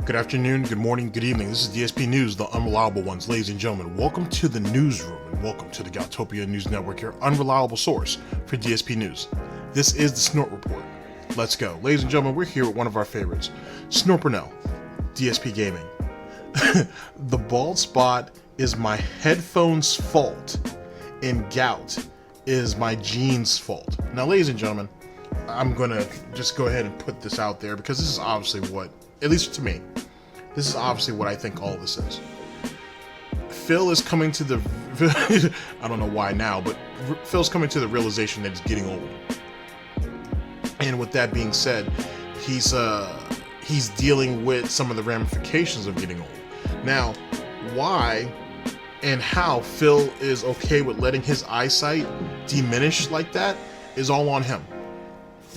Good afternoon, good morning, good evening. This is DSP News, the unreliable ones. Ladies and gentlemen, welcome to the newsroom and welcome to the Goutopia News Network, your unreliable source for DSP News. This is the Snort Report. Let's go. Ladies and gentlemen, we're here with one of our favorites, Snort Burnell, Dspgaming. The bald spot is my headphones' fault and gout is my genes' fault. Now, ladies and gentlemen, I'm going to just go ahead and put this out there because this is obviously what, at least to me, this is obviously what I think all this is. Phil is coming to the, I don't know why now, but Phil's coming to the realization that he's getting old. And with that being said, he's dealing with some of the ramifications of getting old. Now, why and how Phil is okay with letting his eyesight diminish like that is all on him.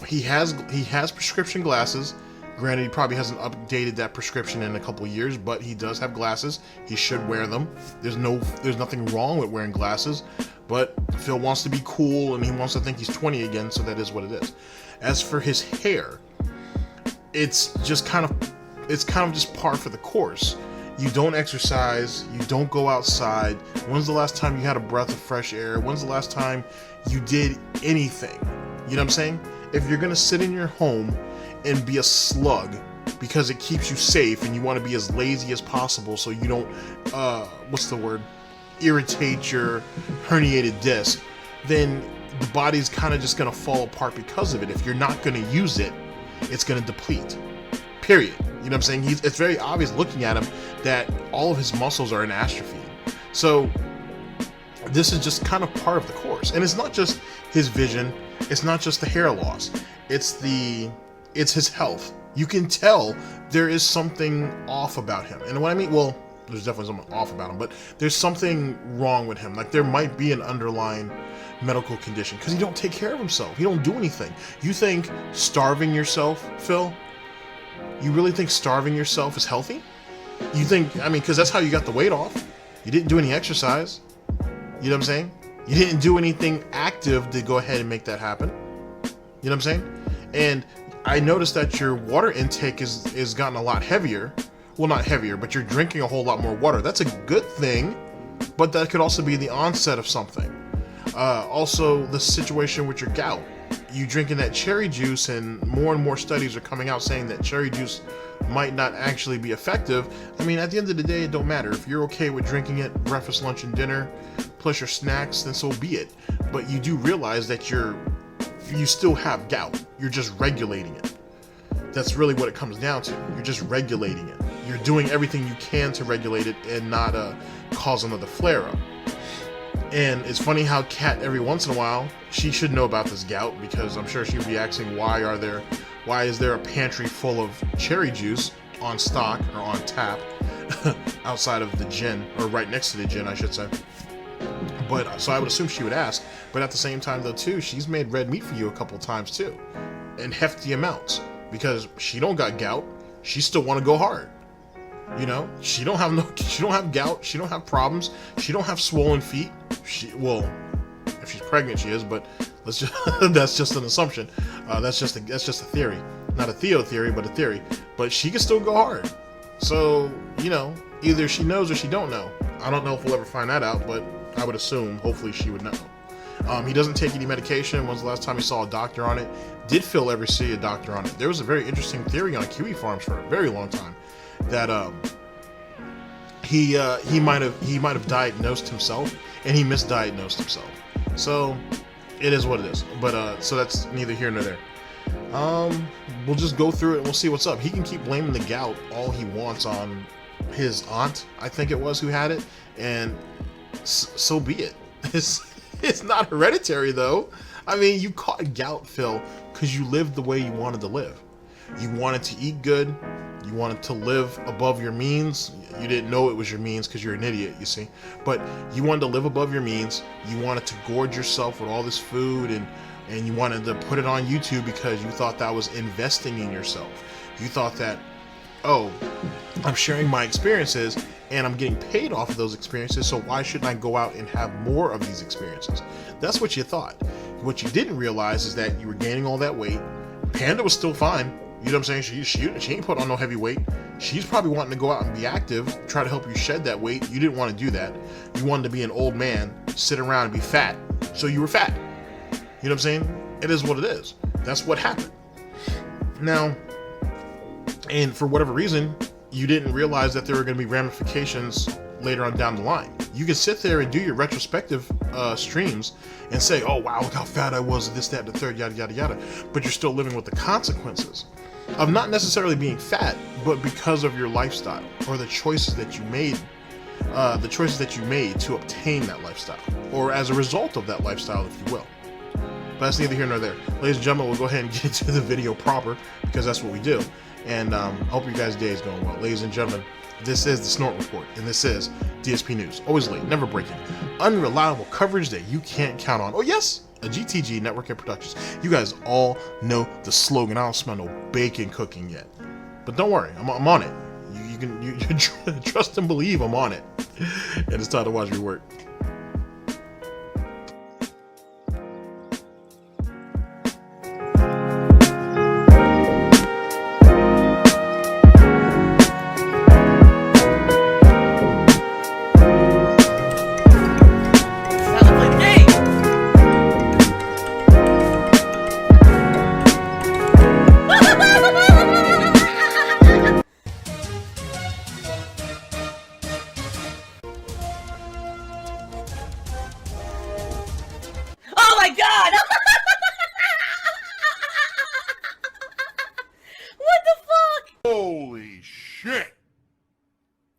He has prescription glasses. Granted, he probably hasn't updated that prescription in a couple of years, but he does have glasses. He should wear them. There's nothing wrong with wearing glasses, but Phil wants to be cool and he wants to think he's 20 again, so that is what it is. As for his hair, it's kind of just par for the course. You don't exercise, you don't go outside. When's the last time you had a breath of fresh air? When's the last time you did anything? You know what I'm saying? If you're gonna sit in your home and be a slug because it keeps you safe and you want to be as lazy as possible so you don't, irritate your herniated disc, then the body's kind of just gonna fall apart because of it. If you're not gonna use it, it's gonna deplete. Period. You know what I'm saying? It's very obvious looking at him that all of his muscles are in atrophy. So this is just kind of part of the course. And it's not just his vision, it's not just the hair loss, it's his health. You can tell there is something off about him. And what I mean, well, there's definitely something off about him, but there's something wrong with him. Like there might be an underlying medical condition because he don't take care of himself. He don't do anything. You think starving yourself, Phil? You really think starving yourself is healthy? You think, because that's how you got the weight off. You didn't do any exercise. You know what I'm saying? You didn't do anything active to go ahead and make that happen. You know what I'm saying? And I noticed that your water intake is gotten a lot heavier. Well, not heavier, but you're drinking a whole lot more water. That's a good thing, but that could also be the onset of something. Also, the situation with your gout. You drinking that cherry juice, and more studies are coming out saying that cherry juice might not actually be effective. At the end of the day, it don't matter. If you're okay with drinking it breakfast, lunch, and dinner, plus your snacks, then so be it. But you do realize that you still have gout. You're just regulating it. That's really what it comes down to. You're just regulating it. You're doing everything you can to regulate it and not cause another flare-up. And it's funny how Kat, every once in a while, she should know about this gout because I'm sure she'd be asking why is there a pantry full of cherry juice on stock or on tap outside of the gin, or right next to the gin, I should say. But so I would assume she would ask. But at the same time, though, too, she's made red meat for you a couple times too, in hefty amounts, because she don't got gout. She still want to go hard. You know, she don't have gout. She don't have problems. She don't have swollen feet. If she's pregnant, she is. But that's just an assumption. That's just a theory, not a Theo theory, but a theory. But she can still go hard. So either she knows or she don't know. I don't know if we'll ever find that out, but I would assume, hopefully, she would know. He doesn't take any medication. When's the last time he saw a doctor on it? Did Phil ever see a doctor on it? There was a very interesting theory on Kiwi Farms for a very long time that he might have diagnosed himself and he misdiagnosed himself. So it is what it is. But so that's neither here nor there. We'll just go through it and we'll see what's up. He can keep blaming the gout all he wants on his aunt, I think it was, who had it, and so be it. It's not hereditary though. You caught gout, Phil, because you lived the way you wanted to live. You wanted to eat good. You wanted to live above your means. You didn't know it was your means because you're an idiot, you see. But you wanted to live above your means. You wanted to gorge yourself with all this food, and you wanted to put it on YouTube because you thought that was investing in yourself. You thought that, oh, I'm sharing my experiences and I'm getting paid off of those experiences, so why shouldn't I go out and have more of these experiences? That's what you thought. What you didn't realize is that you were gaining all that weight. Panda was still fine. You know what I'm saying? She ain't put on no heavy weight. She's probably wanting to go out and be active, try to help you shed that weight. You didn't want to do that. You wanted to be an old man, sit around and be fat. So you were fat. You know what I'm saying? It is what it is. That's what happened. Now, and for whatever reason, you didn't realize that there were going to be ramifications later on down the line. You can sit there and do your retrospective streams and say, oh wow, look how fat I was, this, that, and the third, yada, yada, yada. But you're still living with the consequences of not necessarily being fat, but because of your lifestyle or the choices that you made, to obtain that lifestyle, or as a result of that lifestyle, if you will. But that's neither here nor there. Ladies and gentlemen, we'll go ahead and get into the video proper, because that's what we do. And I hope you guys' day is going well. Ladies and gentlemen, this is the Snort Report, and this is DSP News. Always late, never breaking. Unreliable coverage that you can't count on. Oh yes, a GTG Network and Productions. You guys all know the slogan. I don't smell no bacon cooking yet. But don't worry, I'm on it. You can trust and believe I'm on it. And it's time to watch me work.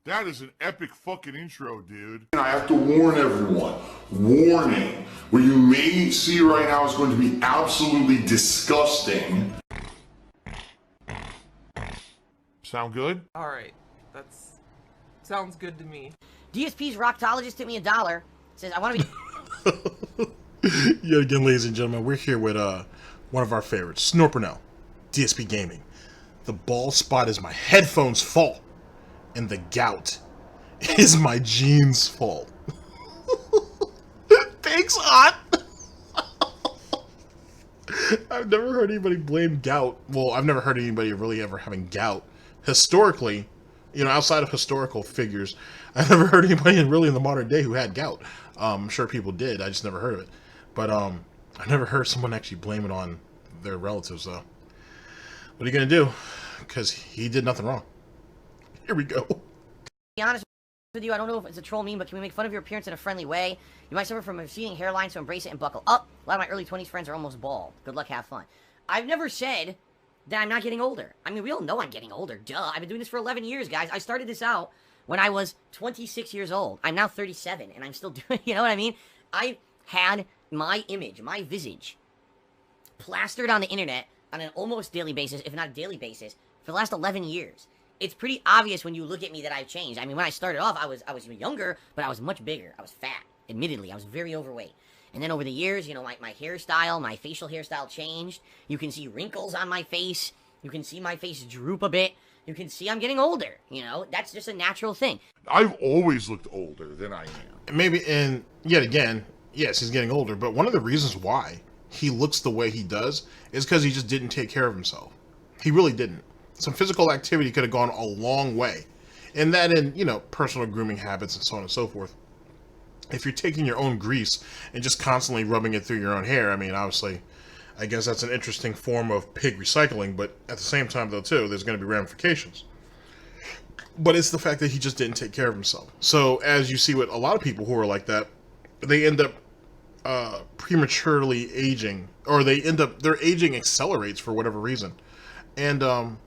That is an epic fucking intro, dude. And I have to warn everyone, warning, what you may see right now is going to be absolutely disgusting. Sound good? Alright, sounds good to me. DSP's Rocktologist took me $1. Says, I want to be... Yet again, ladies and gentlemen, we're here with one of our favorites, Snort Burnell, Dspgaming. The bald spot is my headphones' fault. And the gout is my genes' fault. Thanks, Aunt. I've never heard anybody blame gout. Well, I've never heard anybody really ever having gout. Historically, you know, outside of historical figures, I've never heard anybody really in the modern day who had gout. I'm sure people did. I just never heard of it. But I've never heard someone actually blame it on their relatives, though. What are you going to do? Because he did nothing wrong. Here we go. To be honest with you, I don't know if it's a troll meme, but can we make fun of your appearance in a friendly way? You might suffer from a receding hairline, so embrace it and buckle up. A lot of my early 20s friends are almost bald. Good luck, have fun. I've never said that I'm not getting older. I mean, we all know I'm getting older. Duh. I've been doing this for 11 years, guys. I started this out when I was 26 years old. I'm now 37, and I'm still doing, you know what I mean? I had my image, my visage, plastered on the internet on an almost daily basis, if not a daily basis, for the last 11 years. It's pretty obvious when you look at me that I've changed. I mean, when I started off, I was younger, but I was much bigger. I was fat. Admittedly, I was very overweight. And then over the years, you know, my hairstyle, my facial hairstyle changed. You can see wrinkles on my face. You can see my face droop a bit. You can see I'm getting older, you know? That's just a natural thing. I've always looked older than I am. Maybe, and yet again, yes, he's getting older, but one of the reasons why he looks the way he does is because he just didn't take care of himself. He really didn't. Some physical activity could have gone a long way. And that in, you know, personal grooming habits and so on and so forth. If you're taking your own grease and just constantly rubbing it through your own hair, I mean, obviously, I guess that's an interesting form of pig recycling, but at the same time, though, too, there's going to be ramifications. But it's the fact that he just didn't take care of himself. So, as you see with a lot of people who are like that, they end up prematurely aging, or their aging accelerates for whatever reason. And,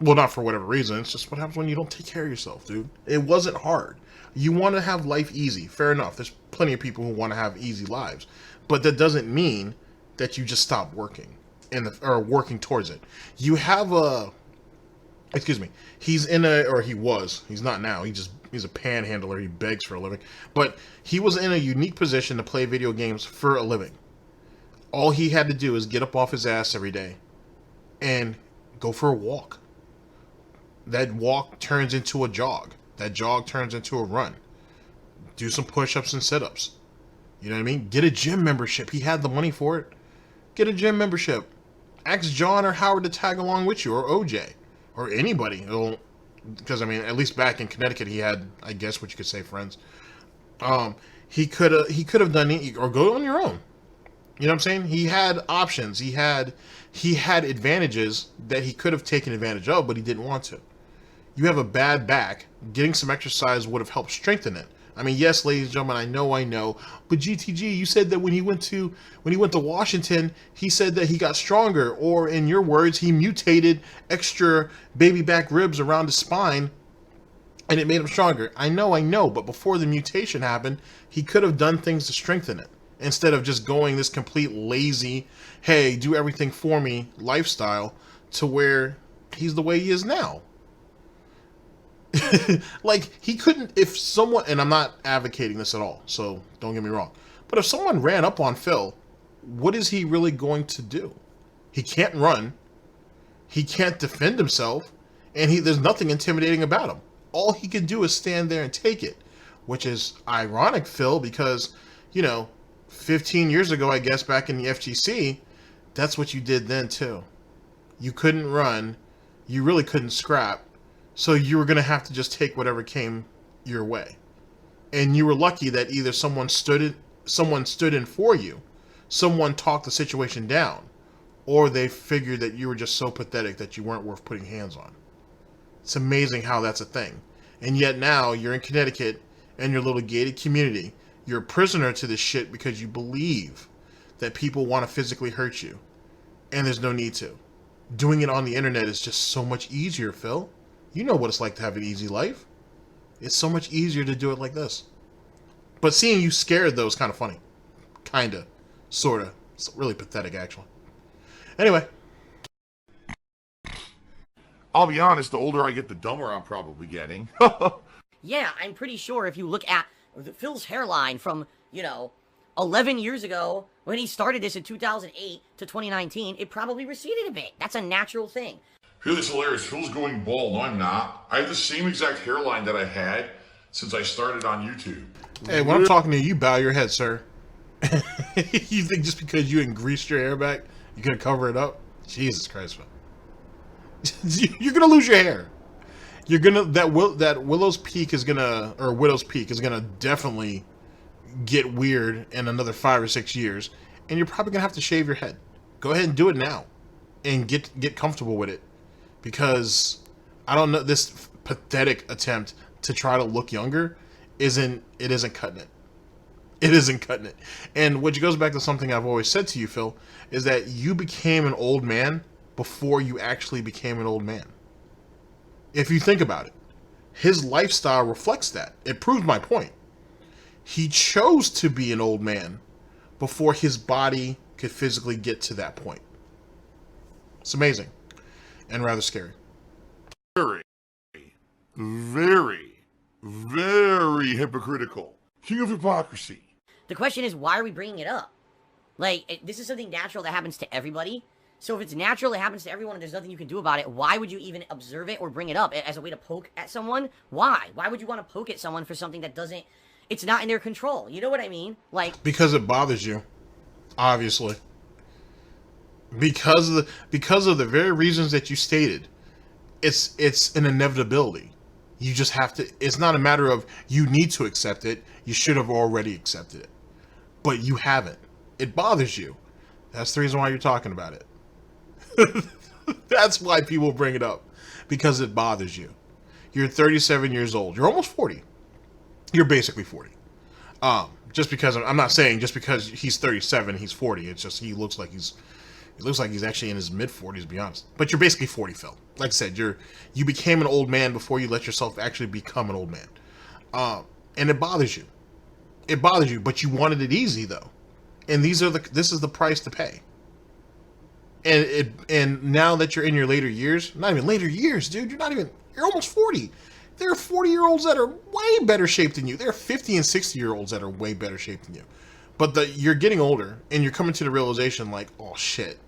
well, not for whatever reason. It's just what happens when you don't take care of yourself, dude. It wasn't hard. You want to have life easy. Fair enough. There's plenty of people who want to have easy lives. But that doesn't mean that you just stop working or working towards it. You have excuse me. He's not now. He's a panhandler. He begs for a living. But he was in a unique position to play video games for a living. All he had to do is get up off his ass every day and go for a walk. That walk turns into a jog. That jog turns into a run. Do some push-ups and sit-ups. You know what I mean? Get a gym membership. He had the money for it. Get a gym membership. ask John or Howard to tag along with you, or OJ, or anybody. Because I mean, at least back in Connecticut, he had, I guess, what you could say, friends. He could have done it, or go on your own. You know what I'm saying? He had options. He had advantages that he could have taken advantage of, but he didn't want to. You have a bad back. Getting some exercise would have helped strengthen it. I mean, yes, ladies and gentlemen, I know, but GTG, you said that when he went to Washington, he said that he got stronger, or in your words, he mutated extra baby back ribs around his spine, and it made him stronger. I know, but before the mutation happened, he could have done things to strengthen it, instead of just going this complete lazy, hey, do everything for me lifestyle, to where he's the way he is now. Like, he couldn't, if someone, and I'm not advocating this at all, so don't get me wrong, but if someone ran up on Phil, what is he really going to do? He can't run, he can't defend himself, and there's nothing intimidating about him. All he can do is stand there and take it, which is ironic, Phil, because, 15 years ago, I guess, back in the FGC, that's what you did then, too. You couldn't run, you really couldn't scrap, so you were going to have to just take whatever came your way. And you were lucky that either someone stood in for you, someone talked the situation down, or they figured that you were just so pathetic that you weren't worth putting hands on. It's amazing how that's a thing. And yet now you're in Connecticut and your little gated community. You're a prisoner to this shit because you believe that people want to physically hurt you. And there's no need to. Doing it on the internet is just so much easier, Phil. You know what it's like to have an easy life. It's so much easier to do it like this. But seeing you scared, though, is kind of funny. Kinda. Sorta. It's really pathetic, actually. Anyway. I'll be honest, the older I get, the dumber I'm probably getting. Yeah, I'm pretty sure if you look at Phil's hairline from, 11 years ago, when he started this in 2008 to 2019, it probably receded a bit. That's a natural thing. Phil, it's hilarious. Phil's going bald. No, I'm not. I have the same exact hairline that I had since I started on YouTube. Hey, when I'm talking to you, bow your head, sir. You think just because you ain't greased your hair back, you're going to cover it up? Jesus Christ, man. You're going to lose your hair. You're going to, that Widow's Peak is going to definitely get weird in another 5 or 6 years, and you're probably going to have to shave your head. Go ahead and do it now and get comfortable with it. Because I don't know, this pathetic attempt to try to look younger isn't cutting it. It isn't cutting it. And which goes back to something I've always said to you, Phil, is that you became an old man before you actually became an old man. If you think about it, his lifestyle reflects that. It proved my point. He chose to be an old man before his body could physically get to that point. It's amazing. And rather scary. Very, very, very hypocritical. King of hypocrisy. The question is, why are we bringing it up? Like, this is something natural that happens to everybody. So if it's natural, it happens to everyone, and there's nothing you can do about it, why would you even observe it or bring it up as a way to poke at someone? Why? Why would you want to poke at someone for something that doesn't, it's not in their control? You know what I mean? Like, because it bothers you, obviously. Because of the very reasons that you stated, it's an inevitability. You just have to. It's not a matter of you need to accept it. You should have already accepted it, but you haven't. It bothers you. That's the reason why you're talking about it. That's why people bring it up, because it bothers you. You're 37 years old. You're almost 40. You're basically 40. Just because I'm not saying just because he's 37, he's 40. It's just he looks like he's actually in his mid-40s, to be honest. But you're basically 40, Phil. Like I said, you became an old man before you let yourself actually become an old man. And it bothers you. It bothers you, but you wanted it easy, though. And this is the price to pay. And now that you're in your later years, not even later years, dude, you're almost 40. There are 40-year-olds that are way better shape than you. There are 50 and 60-year-olds that are way better shape than you. But you're getting older, and you're coming to the realization, like, oh, shit,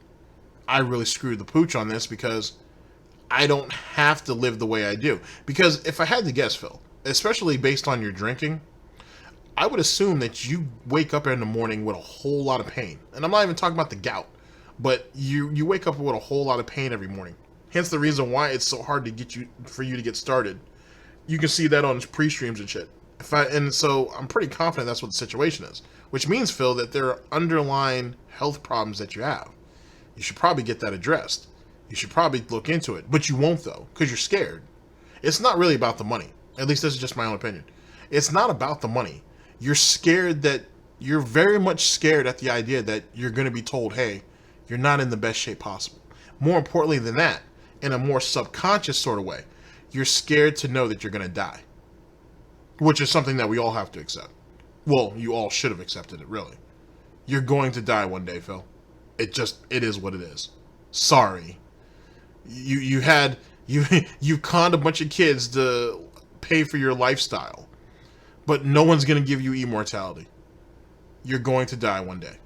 I really screwed the pooch on this because I don't have to live the way I do. Because if I had to guess, Phil, especially based on your drinking, I would assume that you wake up in the morning with a whole lot of pain. And I'm not even talking about the gout. but you wake up with a whole lot of pain every morning. Hence the reason why it's so hard for you to get started. You can see that on pre-streams and shit. And so I'm pretty confident that's what the situation is. Which means, Phil, that there are underlying health problems that you have. You should probably get that addressed. You should probably look into it. But you won't, though, because you're scared. It's not really about the money. At least this is just my own opinion. It's not about the money. You're scared that... You're very much scared at the idea that you're going to be told, hey, you're not in the best shape possible. More importantly than that, in a more subconscious sort of way, you're scared to know that you're going to die. Which is something that we all have to accept. Well, you all should have accepted it, really. You're going to die one day, Phil. It is what it is. Sorry. You conned a bunch of kids to pay for your lifestyle. But no one's going to give you immortality. You're going to die one day.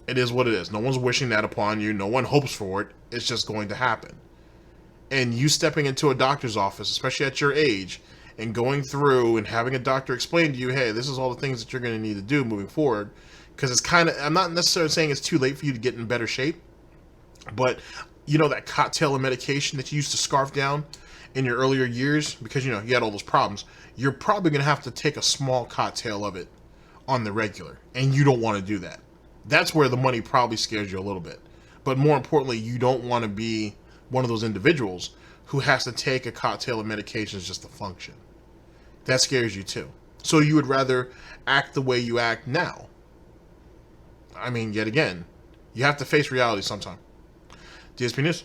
It is what it is. No one's wishing that upon you. No one hopes for it. It's just going to happen. And you stepping into a doctor's office, especially at your age, and going through and having a doctor explain to you, hey, this is all the things that you're going to need to do moving forward. Because it's kind of, I'm not necessarily saying it's too late for you to get in better shape, but you know that cocktail of medication that you used to scarf down in your earlier years, because you had all those problems, you're probably going to have to take a small cocktail of it on the regular, and you don't want to do that. That's where the money probably scares you a little bit. But more importantly, you don't want to be one of those individuals who has to take a cocktail of medications just to function. That scares you too. So you would rather act the way you act now. I mean, yet again, you have to face reality sometime. DSP News.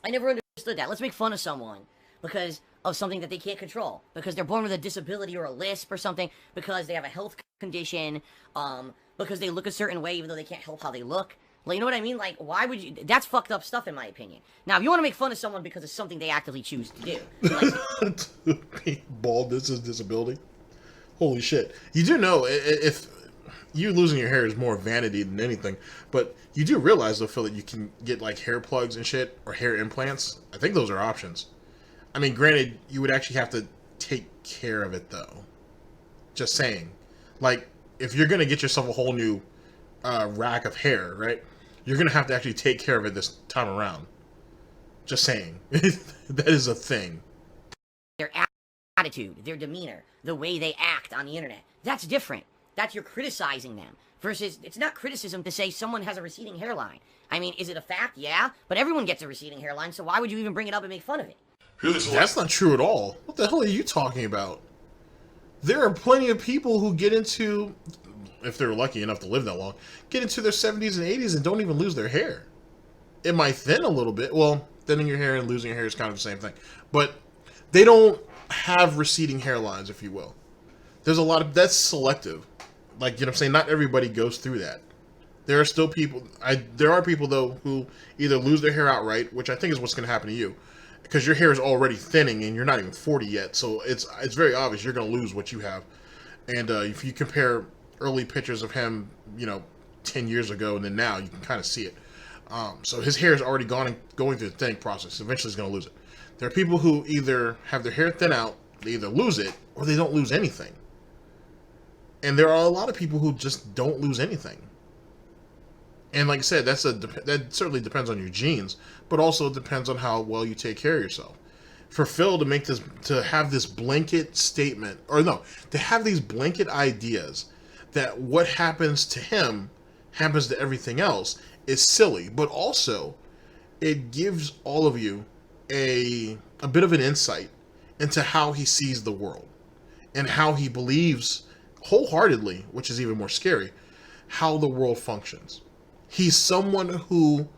I never understood that. Let's make fun of someone because of something that they can't control. Because they're born with a disability or a lisp or something. Because they have a health condition. Because they look a certain way even though they can't help how they look. Like, you know what I mean? Like, why would you... That's fucked up stuff in my opinion. Now, if you want to make fun of someone because it's something they actively choose to do. Like, baldness is disability? Holy shit. You do know, if you losing your hair is more vanity than anything, but you do realize, though, Phil, that you can get, like, hair plugs and shit, or hair implants. I think those are options. I mean, granted, you would actually have to take care of it, though. Just saying. Like, if you're going to get yourself a whole new rack of hair, right? You're going to have to actually take care of it this time around. Just saying. That is a thing. Their attitude, their demeanor, the way they act on the internet. That's different. That's you're criticizing them. Versus, it's not criticism to say someone has a receding hairline. I mean, is it a fact? Yeah. But everyone gets a receding hairline, so why would you even bring it up and make fun of it? That's not true at all. What the hell are you talking about? There are plenty of people who get into, if they're lucky enough to live that long, get into their 70s and 80s and don't even lose their hair. It might thin a little bit. Well, thinning your hair and losing your hair is kind of the same thing. But they don't have receding hairlines, if you will. There's a lot of... That's selective. Like, you know what I'm saying? Not everybody goes through that. There are still people... There are people, though, who either lose their hair outright, which I think is what's going to happen to you, because your hair is already thinning and you're not even 40 yet. So it's very obvious you're going to lose what you have. And if you compare early pictures of him, 10 years ago and then now, you can kind of see it. So his hair is already going through the thinning process. Eventually he's going to lose it. There are people who either have their hair thin out, they either lose it, or they don't lose anything. And there are a lot of people who just don't lose anything. And like I said, that certainly depends on your genes, but also it depends on how well you take care of yourself. For Phil to have this blanket statement, or no, to have these blanket ideas that what happens to him happens to everything else is silly, but also it gives all of you a bit of an insight into how he sees the world and how he believes wholeheartedly, which is even more scary, how the world functions. He's someone who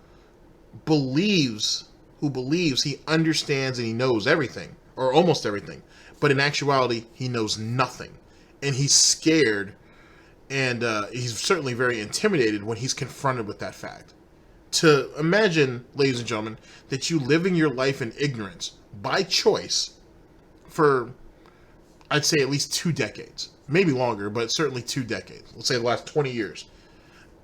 believes he understands and he knows everything, or almost everything, but in actuality he knows nothing, and he's scared, and he's certainly very intimidated when he's confronted with that fact. To imagine, ladies and gentlemen, that you living your life in ignorance by choice for, I'd say, at least 2 decades, maybe longer, but certainly 2 decades. Let's say the last 20 years,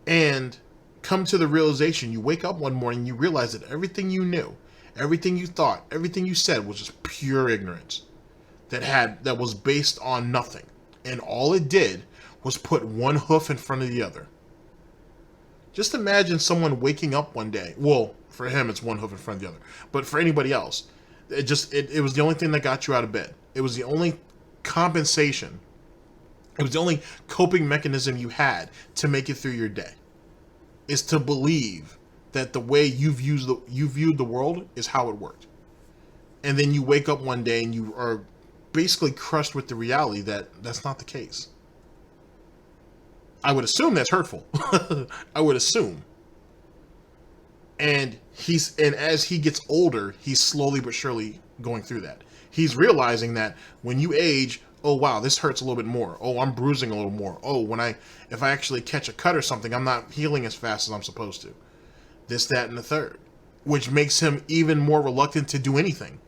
and come to the realization, you wake up one morning, you realize that everything you knew, everything you thought, everything you said was just pure ignorance that was based on nothing, and all it did was put one hoof in front of the other. Just imagine someone waking up one day. Well, for him, it's one hoof in front of the other. But for anybody else, it was the only thing that got you out of bed. It was the only compensation. It was the only coping mechanism you had to make it through your day. Is to believe that the way you viewed the world is how it worked. And then you wake up one day and you are basically crushed with the reality that that's not the case. I would assume that's hurtful. I would assume. And as he gets older, he's slowly but surely going through that. He's realizing that when you age, oh wow, this hurts a little bit more. Oh, I'm bruising a little more. Oh, if I actually catch a cut or something, I'm not healing as fast as I'm supposed to. This, that, and the third. Which makes him even more reluctant to do anything.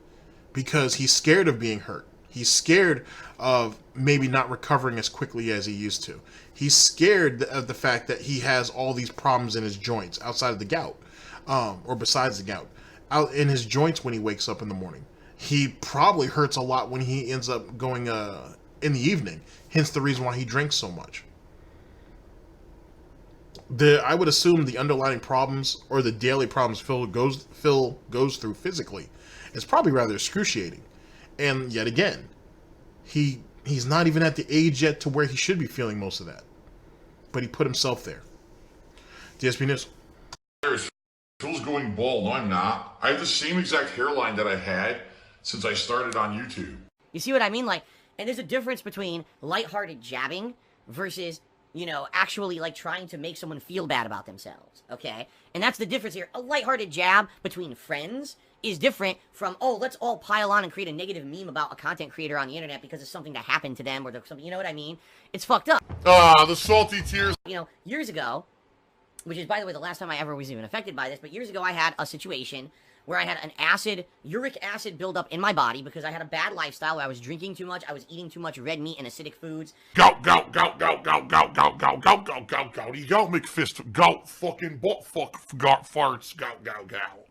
Because he's scared of being hurt. He's scared of maybe not recovering as quickly as he used to. He's scared of the fact that he has all these problems in his joints outside of the gout, or besides the gout, out in his joints when he wakes up in the morning. He probably hurts a lot when he ends up going in the evening. Hence the reason why he drinks so much. I would assume the underlying problems or the daily problems Phil goes through physically is probably rather excruciating. And yet again, he's not even at the age yet to where he should be feeling most of that. But he put himself there. Dspnews. Phil's going bald. No, I'm not. I have the same exact hairline that I had since I started on YouTube. You see what I mean? Like, and there's a difference between lighthearted jabbing versus, actually like trying to make someone feel bad about themselves, okay? And that's the difference here. A lighthearted jab between friends is different from, oh, let's all pile on and create a negative meme about a content creator on the internet because of something that happened to them or something, you know what I mean? It's fucked up. The salty tears. Years ago, which is, by the way, the last time I ever was even affected by this, but years ago I had a situation where I had an uric acid buildup in my body because I had a bad lifestyle where I was drinking too much, I was eating too much red meat and acidic foods. Gout, gout, gout, gout, gout, gout, gout, gout, gout, gout, gout, gout, gout, McFist, gout, fucking butt, fuck, gout, farts, gout, gout, gout.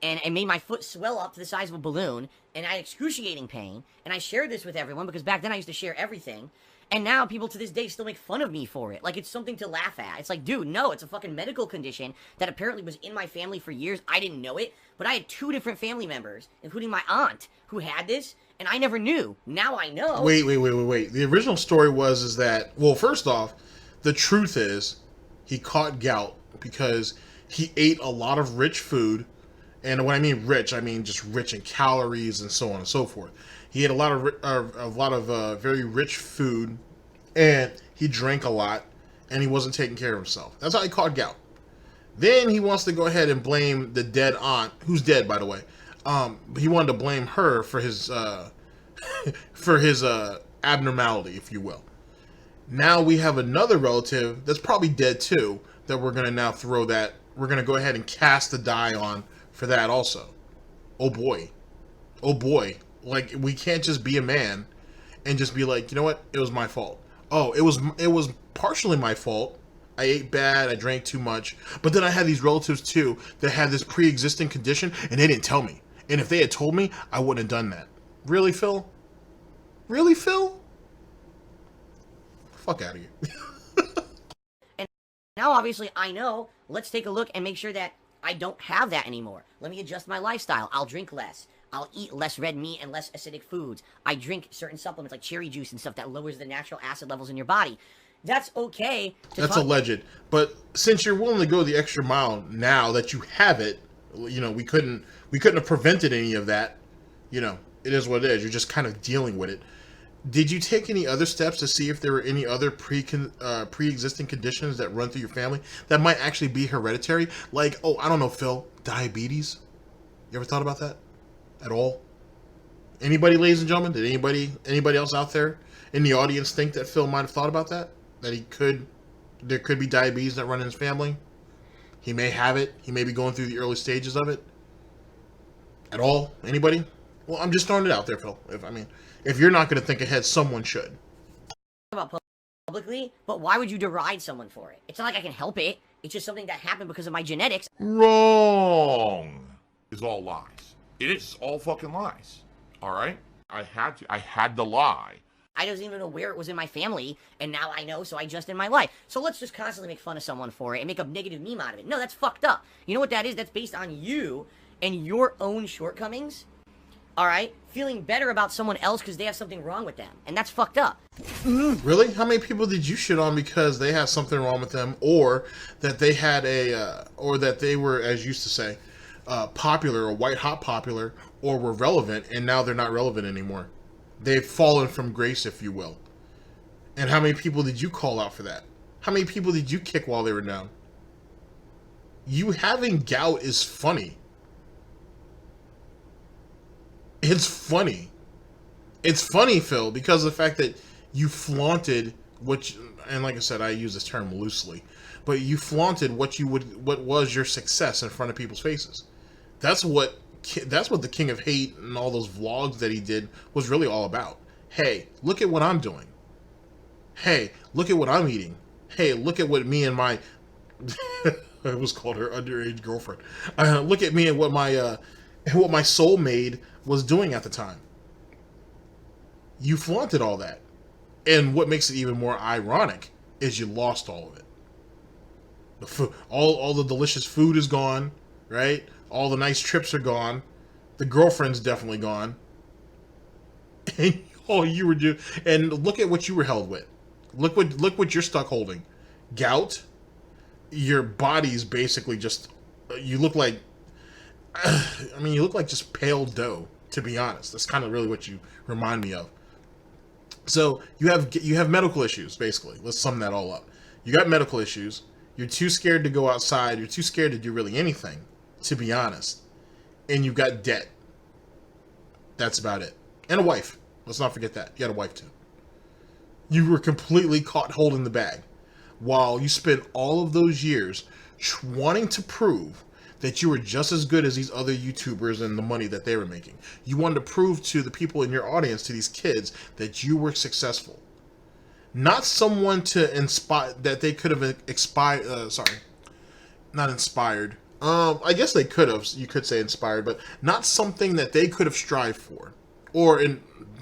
And it made my foot swell up to the size of a balloon, and I had excruciating pain, and I shared this with everyone because back then I used to share everything. And now people to this day still make fun of me for it. Like, it's something to laugh at. It's like, dude, no, it's a fucking medical condition that apparently was in my family for years. I didn't know it, but I had 2 different family members, including my aunt, who had this, and I never knew. Now I know. Wait. The original story is that, well, first off, the truth is he caught gout because he ate a lot of rich food. And when I mean rich, I mean just rich in calories and so on and so forth. He ate a lot of very rich food, and he drank a lot, and he wasn't taking care of himself. That's how he caught gout. Then he wants to go ahead and blame the dead aunt, who's dead, by the way. He wanted to blame her for his abnormality, if you will. Now we have another relative that's probably dead too, that we're gonna now we're gonna go ahead and cast the die on for that also. Oh boy. Like, we can't just be a man and just be like, you know what, it was my fault. Oh, it was partially my fault. I ate bad, I drank too much. But then I had these relatives too that had this pre-existing condition and they didn't tell me. And if they had told me, I wouldn't have done that. Really, Phil? Really, Phil? Fuck out of here. And now obviously I know, let's take a look and make sure that I don't have that anymore. Let me adjust my lifestyle. I'll drink less. I'll eat less red meat and less acidic foods. I drink certain supplements like cherry juice and stuff that lowers the natural acid levels in your body. That's okay. That's alleged. But since you're willing to go the extra mile now that you have it, we couldn't have prevented any of that. It is what it is. You're just kind of dealing with it. Did you take any other steps to see if there were any other pre-existing conditions that run through your family that might actually be hereditary? Like, oh, I don't know, Phil, diabetes? You ever thought about that at all? Anybody, ladies and gentlemen? Did anybody else out there in the audience think that Phil might have thought about that? That there could be diabetes that run in his family? He may have it. He may be going through the early stages of it. At all? Anybody? Well, I'm just throwing it out there, Phil. If you're not going to think ahead, someone should. About publicly, but why would you deride someone for it? It's not like I can help it. It's just something that happened because of my genetics. Wrong. It's all lies. It is all fucking lies. All right? I had to lie I don't even know where it was in my family, and now I know, so I adjust in my life. So let's just constantly make fun of someone for it and make a negative meme out of it. No, that's fucked up. You know what that is? That's based on you and your own shortcomings, alright? Feeling better about someone else because they have something wrong with them. And that's fucked up. Really? How many people did you shit on because they had something wrong with them, or that they had or that they were, as you used to say, popular or white hot popular, or were relevant, and now they're not relevant anymore? They've fallen from grace, if you will. And how many people did you call out for that? How many people did you kick while they were down? You having gout is funny. It's funny. It's funny, Phil, because of the fact that you flaunted and like I said, I use this term loosely, but you flaunted what was your success in front of people's faces. That's what the King of Hate and all those vlogs that he did was really all about. Hey, look at what I'm doing. Hey, look at what I'm eating. Hey, look at what me and my I was called her underage girlfriend. Look at me and what my soulmate was doing at the time. You flaunted all that. And what makes it even more ironic is you lost all of it. All the delicious food is gone, right? All the nice trips are gone. The girlfriend's definitely gone. And all you were doing, and look at what you were held with. Look what you're stuck holding. Gout. Your body's basically just, you look like, you look like just pale dough, to be honest. That's kind of really what you remind me of. So you have medical issues, basically. Let's sum that all up. You got medical issues. You're too scared to go outside. You're too scared to do really anything, to be honest. And you've got debt. That's about it. And a wife. Let's not forget that. You had a wife, too. You were completely caught holding the bag, while you spent all of those years wanting to prove that you were just as good as these other YouTubers and the money that they were making. You wanted to prove to the people in your audience, to these kids, that you were successful. Not someone to inspire, that they could have not inspired. I guess they could have, you could say inspired, but not something that they could have strived for. Or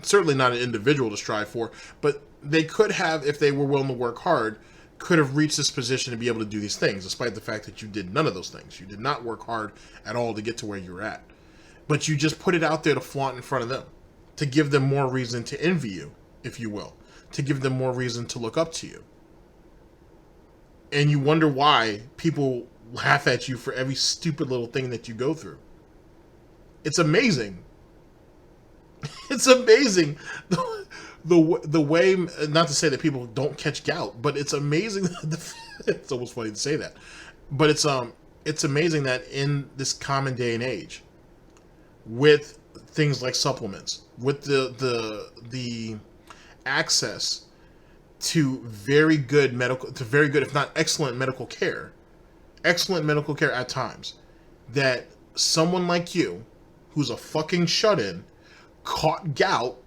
certainly not an individual to strive for, but they could have, if they were willing to work hard, could have reached this position to be able to do these things, despite the fact that you did none of those things. You did not work hard at all to get to where you're at. But you just put it out there to flaunt in front of them, to give them more reason to envy you, if you will, to give them more reason to look up to you. And you wonder why people laugh at you for every stupid little thing that you go through. It's amazing. It's amazing. The way, not to say that people don't catch gout, but it's amazing. It's almost funny to say that, but it's amazing that in this common day and age, with things like supplements, with the access to very good if not excellent medical care at times, that someone like you, who's a fucking shut-in, caught gout,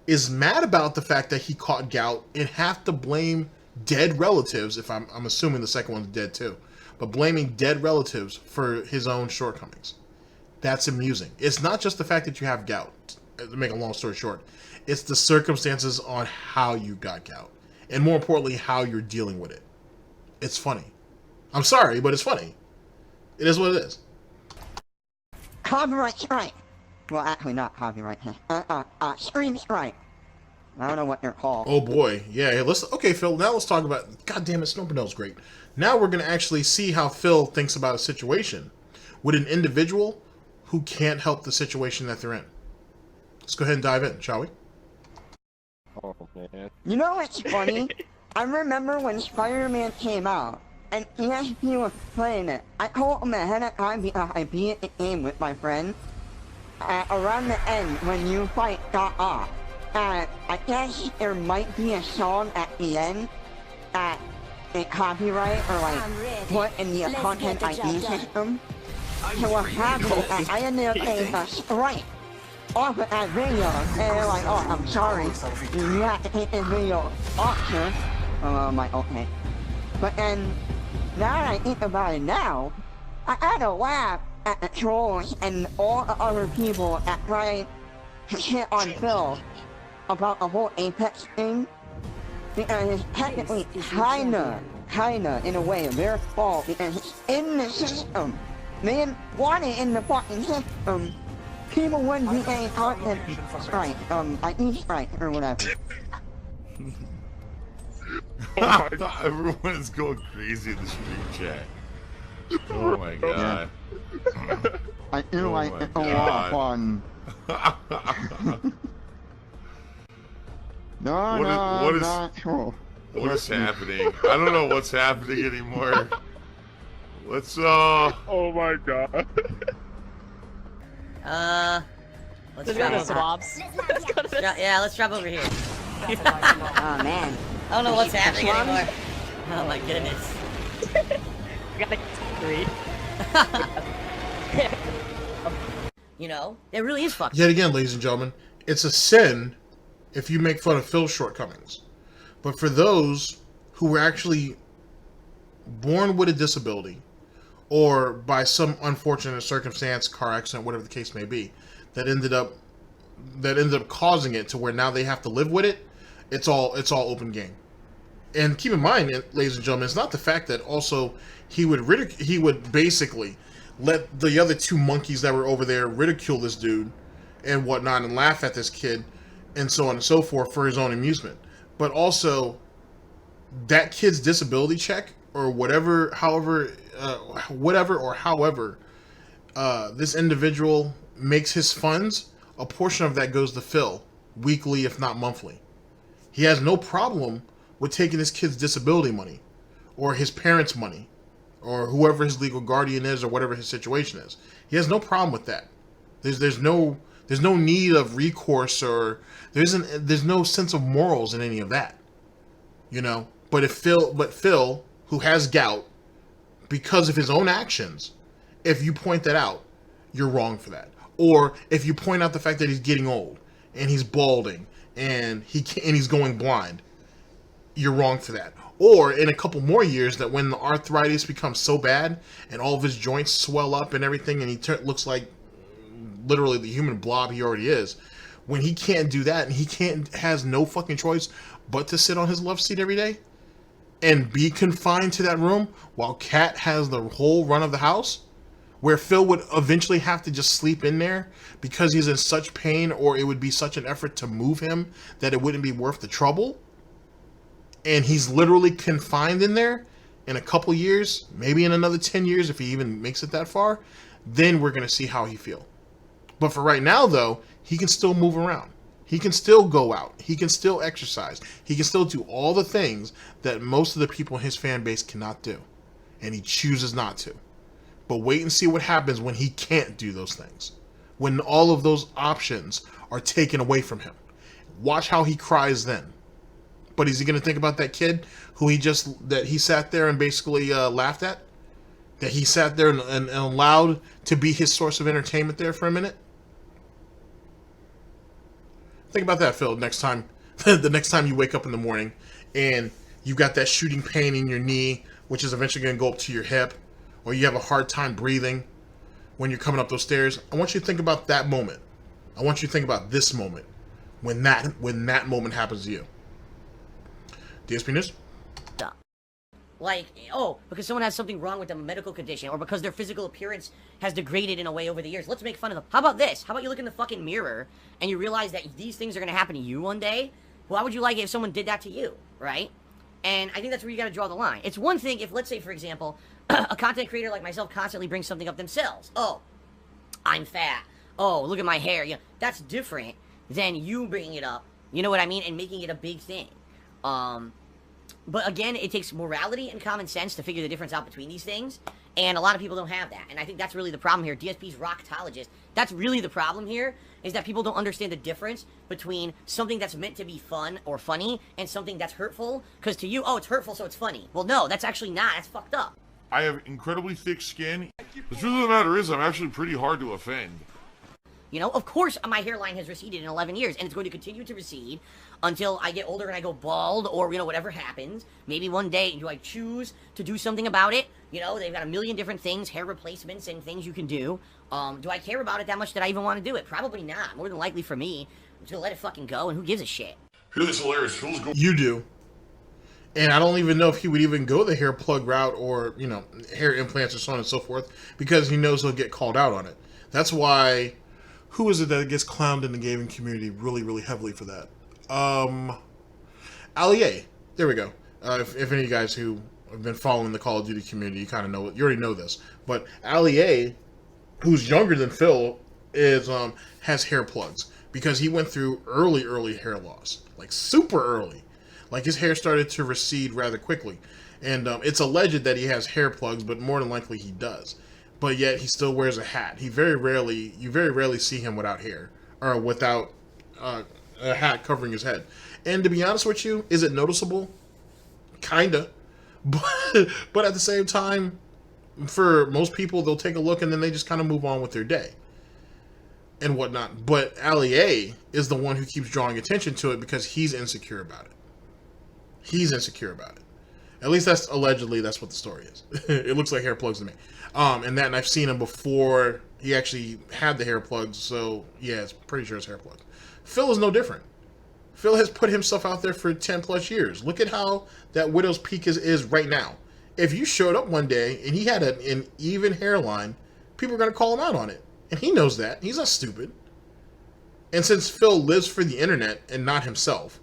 is mad about the fact that he caught gout and have to blame dead relatives, if I'm assuming the second one's dead too, but blaming dead relatives for his own shortcomings. That's amusing. It's not just the fact that you have gout, to make a long story short. It's the circumstances on how you got gout, and more importantly, how you're dealing with it. It's funny. I'm sorry, but it's funny. It is what it is. Copyright strike. Well, actually not copyright. Screen strike. I don't know what they're called. Oh boy, yeah. Okay, Phil. Now let's talk about. God damn it, Snort Burnell's great. Now we're gonna actually see how Phil thinks about a situation with an individual who can't help the situation that they're in. Let's go ahead and dive in, shall we? Oh man. You know what's funny? I remember when Spider-Man came out, and ESP was playing it. I told him ahead of time because I beat the game with my friend. Around the end, when you fight got off, I guess there might be a song at the end that a copyright or like put in the content ID system. So what happened is I ended up getting a strike off of that video, and they're like, oh, I'm sorry, you have to take this video off, sir. I'm like, okay. But then, now that I think about it now, I had to laugh at the trolls and all the other people that tried to shit on Phil about the whole Apex thing, because it's technically kinda, in a way, their fault, because it's in the system. They didn't want it in the fucking system. People wouldn't be getting content strike, IP strike, or whatever. Everyone is going crazy in the stream chat. Oh my god. I feel like it's a lot of fun. What is happening? I don't know what's happening anymore. Let's Oh my god. Let's drop over. Swabs. Yeah, let's drop over here. Oh man. I don't know what's happening anymore. Oh my goodness. We got like 3. You know, it really is fucked. Yet again, ladies and gentlemen, it's a sin if you make fun of Phil's shortcomings. But for those who were actually born with a disability, or by some unfortunate circumstance, car accident, whatever the case may be, that ended up causing it to where now they have to live with it, it's all open game. And keep in mind, ladies and gentlemen, it's not the fact that also he would basically let the other 2 monkeys that were over there ridicule this dude and whatnot and laugh at this kid and so on and so forth for his own amusement. But also, that kid's disability check or whatever, however, this individual makes his funds, a portion of that goes to Phil, weekly if not monthly. He has no problem with taking his kid's disability money or his parents' money or whoever his legal guardian is or whatever his situation is. He has no problem with that. There's no need of recourse, or there's no sense of morals in any of that. You know? But Phil, who has gout, because of his own actions, if you point that out, you're wrong for that. Or if you point out the fact that he's getting old and he's balding and he's going blind, you're wrong for that. Or in a couple more years, that when the arthritis becomes so bad and all of his joints swell up and everything, and he looks like literally the human blob he already is, when he can't do that and he has no fucking choice but to sit on his love seat every day and be confined to that room while Kat has the whole run of the house, where Phil would eventually have to just sleep in there because he's in such pain, or it would be such an effort to move him that it wouldn't be worth the trouble, and he's literally confined in there, in a couple years, maybe in another 10 years if he even makes it that far, then we're going to see how he feels. But for right now, though, he can still move around. He can still go out. He can still exercise. He can still do all the things that most of the people in his fan base cannot do. And he chooses not to. But wait and see what happens when he can't do those things. When all of those options are taken away from him. Watch how he cries then. But is he going to think about that kid who he sat there and basically laughed at? That he sat there and allowed to be his source of entertainment there for a minute? Think about that, Phil, next time, the next time you wake up in the morning and you've got that shooting pain in your knee, which is eventually going to go up to your hip, or you have a hard time breathing when you're coming up those stairs. I want you to think about that moment. I want you to think about this moment when that moment happens to you. DSP News? Like, oh, because someone has something wrong with them, a medical condition, or because their physical appearance has degraded in a way over the years. Let's make fun of them. How about this? How about you look in the fucking mirror and you realize that these things are going to happen to you one day? Well, how would you like it if someone did that to you, right? And I think that's where you got to draw the line. It's one thing if, let's say, for example, a content creator like myself constantly brings something up themselves. Oh, I'm fat. Oh, look at my hair. You know, that's different than you bringing it up, you know what I mean, and making it a big thing. But again, it takes morality and common sense to figure the difference out between these things, and a lot of people don't have that, and I think that's really the problem here. DSP's rocktologist, that's really the problem here, is that people don't understand the difference between something that's meant to be fun or funny and something that's hurtful, because to you, oh, it's hurtful, so it's funny. Well, no, that's actually not. That's fucked up. I have incredibly thick skin. The truth of the matter is, I'm actually pretty hard to offend. You know, of course my hairline has receded in 11 years, and it's going to continue to recede until I get older and I go bald, or, you know, whatever happens. Maybe one day, do I choose to do something about it? You know, they've got a million different things, hair replacements and things you can do. Do I care about it that much that I even want to do it? Probably not. More than likely for me, I'm just gonna let it fucking go, and who gives a shit? Here's hilarious. Phil's going. You do. And I don't even know if he would even go the hair plug route or, you know, hair implants or so on and so forth, because he knows he'll get called out on it. That's why, who is it that gets clowned in the gaming community really, really heavily for that? Allier. There we go. If any of you guys who have been following the Call of Duty community, you kind of know it. You already know this. But Allier, who's younger than Phil, is has hair plugs because he went through early hair loss, like super early. Like his hair started to recede rather quickly, and it's alleged that he has hair plugs, but more than likely he does. But yet he still wears a hat. You very rarely see him without hair or without a hat covering his head. And to be honest with you, is it noticeable? Kinda, but at the same time, for most people, they'll take a look and then they just kind of move on with their day and whatnot. But Allier is the one who keeps drawing attention to it because he's insecure about it. He's insecure about it. At least that's allegedly that's what the story is. It looks like hair plugs to me. And I've seen him before he actually had the hair plugs. So yeah, it's pretty sure it's hair plugs. Phil is no different. Phil has put himself out there for 10 plus years. Look at how that widow's peak is right now. If you showed up one day and he had an even hairline, people are going to call him out on it. And he knows that. He's not stupid. And since Phil lives for the internet and not himself,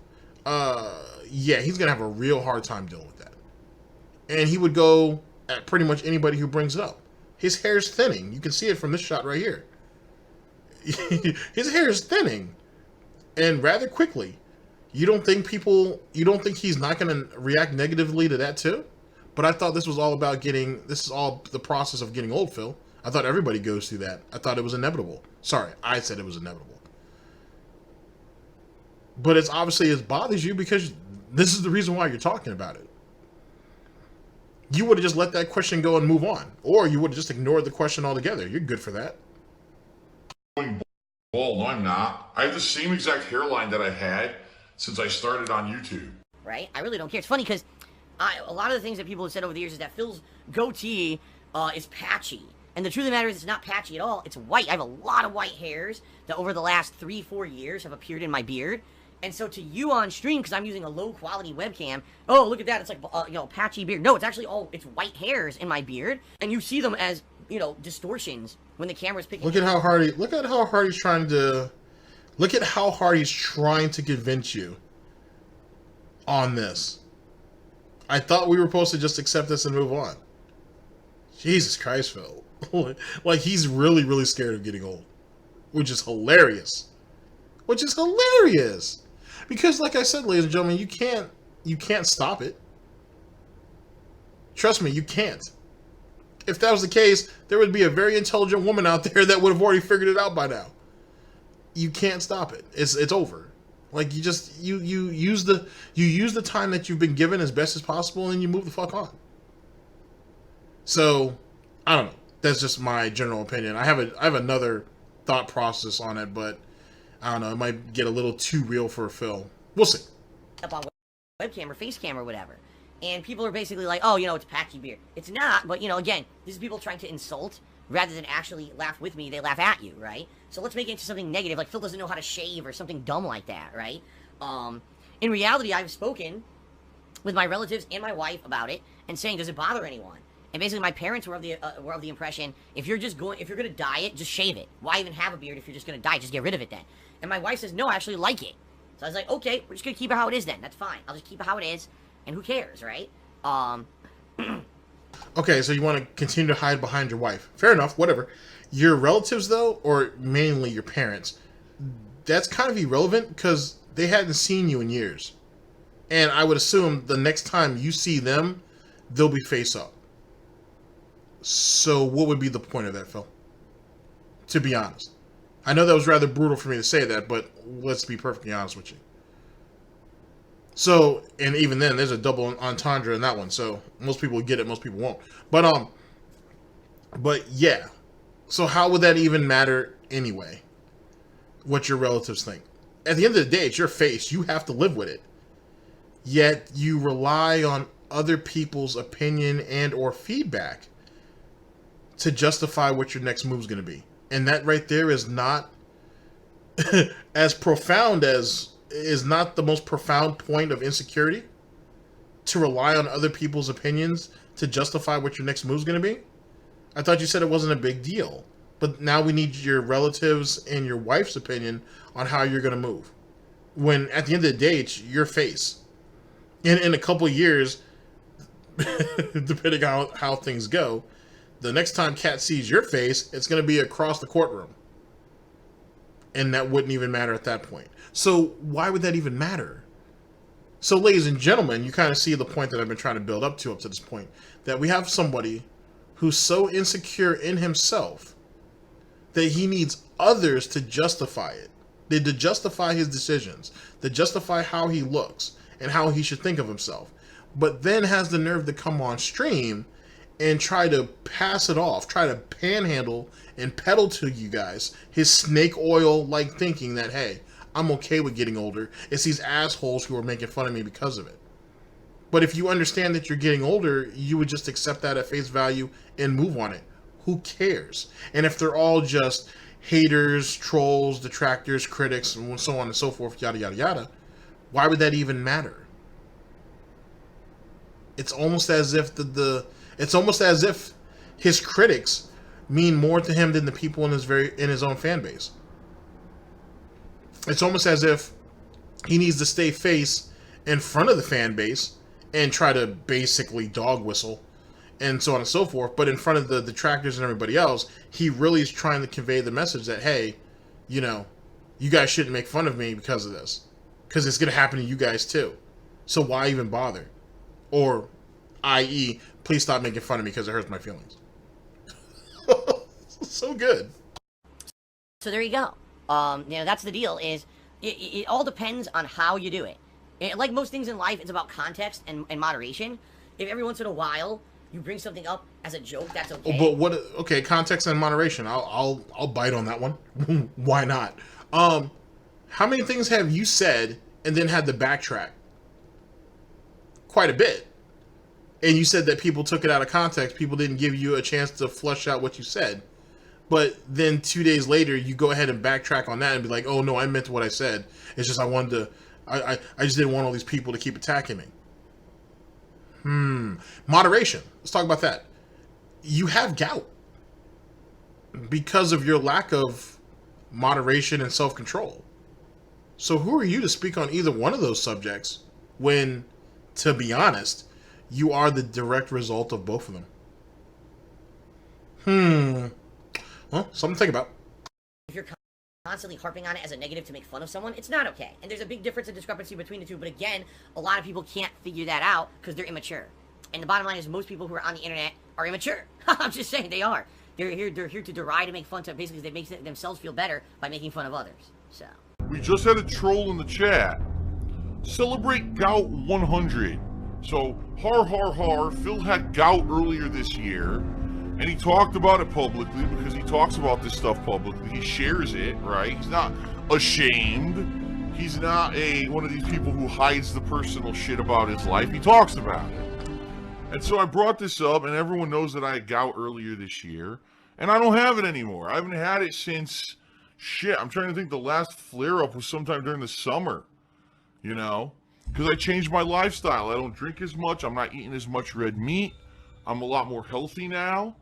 yeah, he's going to have a real hard time dealing with that. And he would go at pretty much anybody who brings it up. His hair's thinning. You can see it from this shot right here. His hair is thinning. And rather quickly. You don't think he's not going to react negatively to that too? But I thought this was all about this is all the process of getting old, Phil. I thought everybody goes through that. I thought it was inevitable. Sorry, I said it was inevitable. But it's obviously it bothers you because this is the reason why you're talking about it. You would have just let that question go and move on. Or you would have just ignored the question altogether. You're good for that. Bald. No, I'm not. I have the same exact hairline that I had since I started on YouTube. Right? I really don't care. It's funny because a lot of the things that people have said over the years is that Phil's goatee is patchy. And the truth of the matter is it's not patchy at all. It's white. I have a lot of white hairs that over the last 3-4 years have appeared in my beard. And so to you on stream, because I'm using a low quality webcam, oh, look at that. It's like, you know, patchy beard. No, it's actually it's white hairs in my beard. And you see them as, you know, distortions when the camera's picking Look at how hard he's trying to convince you on this. I thought we were supposed to just accept this and move on. Jesus Christ, Phil. Like, he's really, really scared of getting old. Which is hilarious. Because, like I said, ladies and gentlemen, you can't stop it. Trust me, you can't. If that was the case, there would be a very intelligent woman out there that would have already figured it out by now. You can't stop it. It's over. Like, you use the time that you've been given as best as possible, and you move the fuck on. So, I don't know. That's just my general opinion. I have another thought process on it, but I don't know. It might get a little too real for Phil. We'll see. up on webcam or face cam or whatever. And people are basically like, oh, you know, it's patchy beard. It's not, but, you know, again, this is people trying to insult rather than actually laugh with me. They laugh at you, right? So let's make it into something negative, like Phil doesn't know how to shave or something dumb like that, right? In reality, I've spoken with my relatives and my wife about it and saying, does it bother anyone? And basically, my parents were of the impression, if you're gonna dye it, just shave it. Why even have a beard if you're just gonna dye it? Just get rid of it then. And my wife says, no, I actually like it. So I was like, okay, we're just gonna keep it how it is then. That's fine. I'll just keep it how it is. And who cares, right? Okay, so you want to continue to hide behind your wife. Fair enough, whatever. Your relatives, though, or mainly your parents, that's kind of irrelevant because they hadn't seen you in years. And I would assume the next time you see them, they'll be face up. So what would be the point of that, Phil? To be honest. I know that was rather brutal for me to say that, but let's be perfectly honest with you. So, and even then, there's a double entendre in that one. So, most people get it, most people won't. But yeah. So, how would that even matter anyway? what your relatives think. At the end of the day, it's your face. You have to live with it. Yet you rely on other people's opinion and or feedback to justify what your next move is going to be. And that right there is not as profound as, is not the most profound point of insecurity, to rely on other people's opinions to justify what your next move is going to be. I thought you said it wasn't a big deal, but now we need your relatives and your wife's opinion on how you're going to move. When at the end of the day, it's your face. In a couple of years, depending on how things go, the next time Kat sees your face, it's going to be across the courtroom. And that wouldn't even matter at that point. So why would that even matter? So ladies and gentlemen, you kind of see the point that I've been trying to build up to this point. That we have somebody who's so insecure in himself that he needs others to justify it. To justify his decisions. To justify how he looks and how he should think of himself. But then has the nerve to come on stream and try to pass it off, try to panhandle and peddle to you guys his snake oil-like thinking that, hey, I'm okay with getting older. It's these assholes who are making fun of me because of it. But if you understand that you're getting older, you would just accept that at face value and move on it. Who cares? And if they're all just haters, trolls, detractors, critics, and so on and so forth, yada, yada, yada, why would that even matter? It's almost as if it's almost as if his critics mean more to him than the people in his own fan base. It's almost as if he needs to stay face in front of the fan base and try to basically dog whistle and so on and so forth, but in front of the detractors and everybody else, he really is trying to convey the message that, hey, you know, you guys shouldn't make fun of me because of this. Because it's going to happen to you guys too. So why even bother? Or, i.e., please stop making fun of me because it hurts my feelings. So good. So there you go. You know, that's the deal, is it all depends on how you do it. Like most things in life, it's about context and moderation. If every once in a while you bring something up as a joke, that's okay. But what? Okay, context and moderation. I'll bite on that one. Why not? How many things have you said and then had to backtrack? Quite a bit. And you said that people took it out of context. People didn't give you a chance to flush out what you said. But then 2 days later, you go ahead and backtrack on that and be like, oh, no, I meant what I said. It's just I wanted to... I just didn't want all these people to keep attacking me. Moderation. Let's talk about that. You have gout because of your lack of moderation and self-control. So who are you to speak on either one of those subjects when, to be honest, you are the direct result of both of them? Well, something to think about. If you're constantly harping on it as a negative to make fun of someone, it's not okay. And there's a big difference and discrepancy between the two. But again, a lot of people can't figure that out because they're immature. And the bottom line is most people who are on the internet are immature. I'm just saying, they are. They're here to deride and make fun to, basically they make themselves feel better by making fun of others. So We just had a troll in the chat. Celebrate Gout 100. So, har, Phil had gout earlier this year, and he talked about it publicly because he talks about this stuff publicly. He shares it, right? He's not ashamed. He's not one of these people who hides the personal shit about his life. He talks about it. And so I brought this up, and everyone knows that I had gout earlier this year, and I don't have it anymore. I haven't had it since, shit, I'm trying to think, the last flare-up was sometime during the summer, you know? Because I changed my lifestyle. I don't drink as much. I'm not eating as much red meat. I'm a lot more healthy now.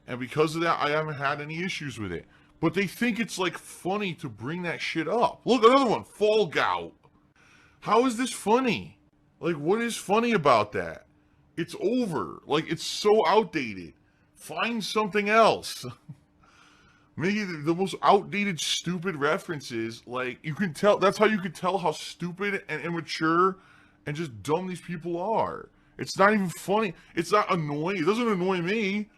And because of that, I haven't had any issues with it. But they think it's, like, funny to bring that shit up. Look, another one. Fall gout. How is this funny? Like, what is funny about that? It's over. Like, it's so outdated. Find something else. Maybe the most outdated, stupid references, like, you can tell, that's how you can tell how stupid and immature and just dumb these people are. It's not even funny. It's not annoying. It doesn't annoy me.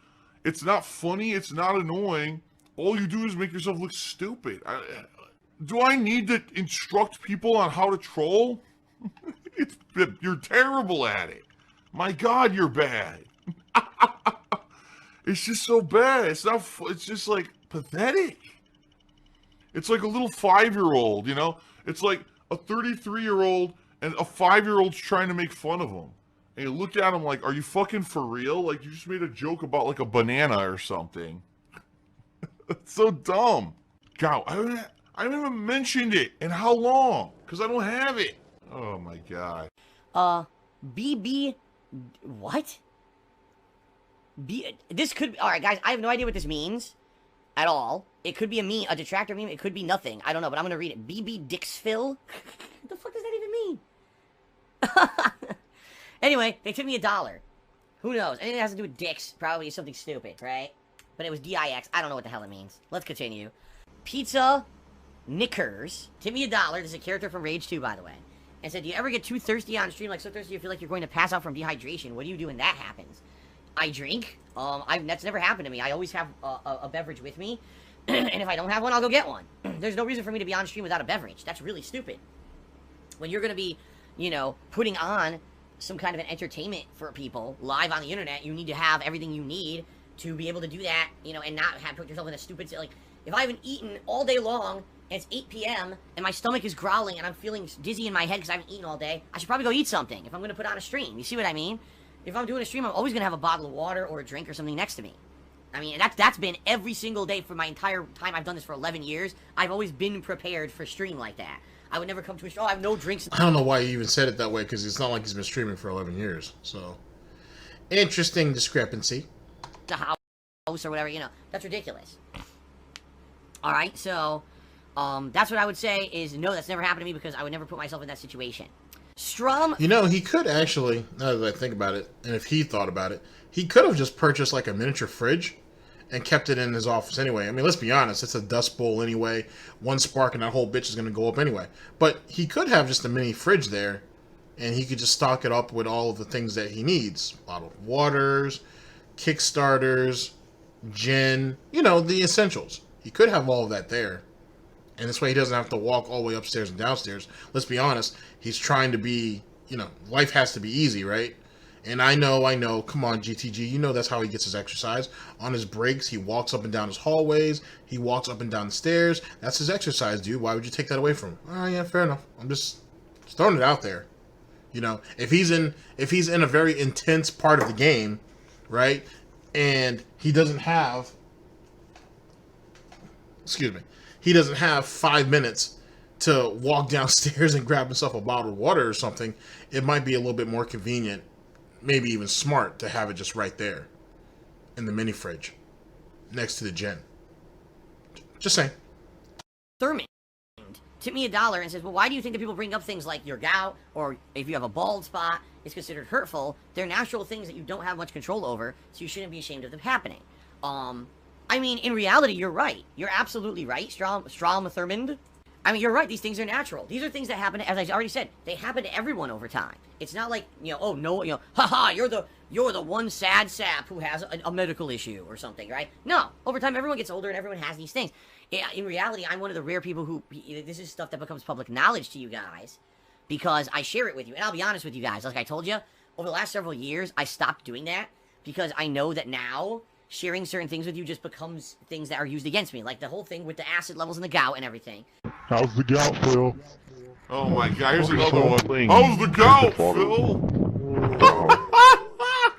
It's not funny. It's not annoying. All you do is make yourself look stupid. Do I need to instruct people on how to troll? You're terrible at it. My God, you're bad. It's just so bad. It's not. It's just like pathetic. It's like a little 5-year-old, you know? It's like a 33-year-old and a 5-year-old's trying to make fun of him. And you look at him like, are you fucking for real? Like, you just made a joke about, like, a banana or something. It's so dumb. Gout, I haven't even mentioned it in how long? Because I don't have it. Oh, my God. BB... What? This could... Alright, guys, I have no idea what this means. At all. It could be a meme, a detractor meme. It could be nothing. I don't know, but I'm gonna read it. BB DspGaming. What the fuck does that even mean? Anyway, they tipped me $1. Who knows? Anything that has to do with dicks probably is something stupid, right? But it was DIX. I don't know what the hell it means. Let's continue. Pizza Knickers tipped me $1. This is a character from Rage 2, by the way. And said, do you ever get too thirsty on stream? Like, so thirsty you feel like you're going to pass out from dehydration. What do you do when that happens? I drink. That's never happened to me. I always have a beverage with me. And if I don't have one, I'll go get one. There's no reason for me to be on stream without a beverage. That's really stupid. When you're going to be, you know, putting on some kind of an entertainment for people live on the internet, you need to have everything you need to be able to do that, you know, and not put yourself in a stupid... Like, if I haven't eaten all day long, and it's 8 p.m., and my stomach is growling, and I'm feeling dizzy in my head because I haven't eaten all day, I should probably go eat something if I'm going to put on a stream. You see what I mean? If I'm doing a stream, I'm always going to have a bottle of water or a drink or something next to me. I mean, that's been every single day for my entire time. I've done this for 11 years. I've always been prepared for stream like that. I would never come to a stream, oh, I have no drinks. I don't know why you even said it that way, because it's not like he's been streaming for 11 years. So, interesting discrepancy. The house or whatever, you know. That's ridiculous. Alright, so, that's what I would say is, no, that's never happened to me because I would never put myself in that situation. Strum. You know, he could actually, now that I think about it, and if he thought about it, he could have just purchased like a miniature fridge and kept it in his office anyway. I mean, let's be honest, it's a dust bowl anyway. One spark and that whole bitch is going to go up anyway. But he could have just a mini fridge there, and he could just stock it up with all of the things that he needs. Bottled waters, Kickstarters, gin, you know, the essentials. He could have all of that there. And this way he doesn't have to walk all the way upstairs and downstairs. Let's be honest, he's trying to be, you know, life has to be easy, right? And I know, come on, GTG, you know that's how he gets his exercise. On his breaks, he walks up and down his hallways, he walks up and down the stairs. That's his exercise, dude. Why would you take that away from him? Oh, yeah, fair enough. I'm just throwing it out there. You know, if he's in a very intense part of the game, right, and he doesn't have, he doesn't have 5 minutes to walk downstairs and grab himself a bottle of water or something, it might be a little bit more convenient, maybe even smart, to have it just right there in the mini fridge next to the gin. Just saying. Thurman tipped me $1 and says, well, why do you think that people bring up things like your gout, or if you have a bald spot, it's considered hurtful? They're natural things that you don't have much control over, so you shouldn't be ashamed of them happening. I mean, in reality, you're right. You're absolutely right, Strom Thurmond. I mean, you're right. These things are natural. These are things that happen, as I already said, they happen to everyone over time. It's not like, you know, oh, no, you know, haha, you're the one sad sap who has a medical issue or something, right? No. Over time, everyone gets older and everyone has these things. In reality, I'm one of the rare people who, this is stuff that becomes public knowledge to you guys because I share it with you. And I'll be honest with you guys. Like I told you, over the last several years, I stopped doing that because I know that now sharing certain things with you just becomes things that are used against me. Like the whole thing with the acid levels in the gout and everything. How's the gout, Phil? Oh my God, here's another one. How's the gout, Phil?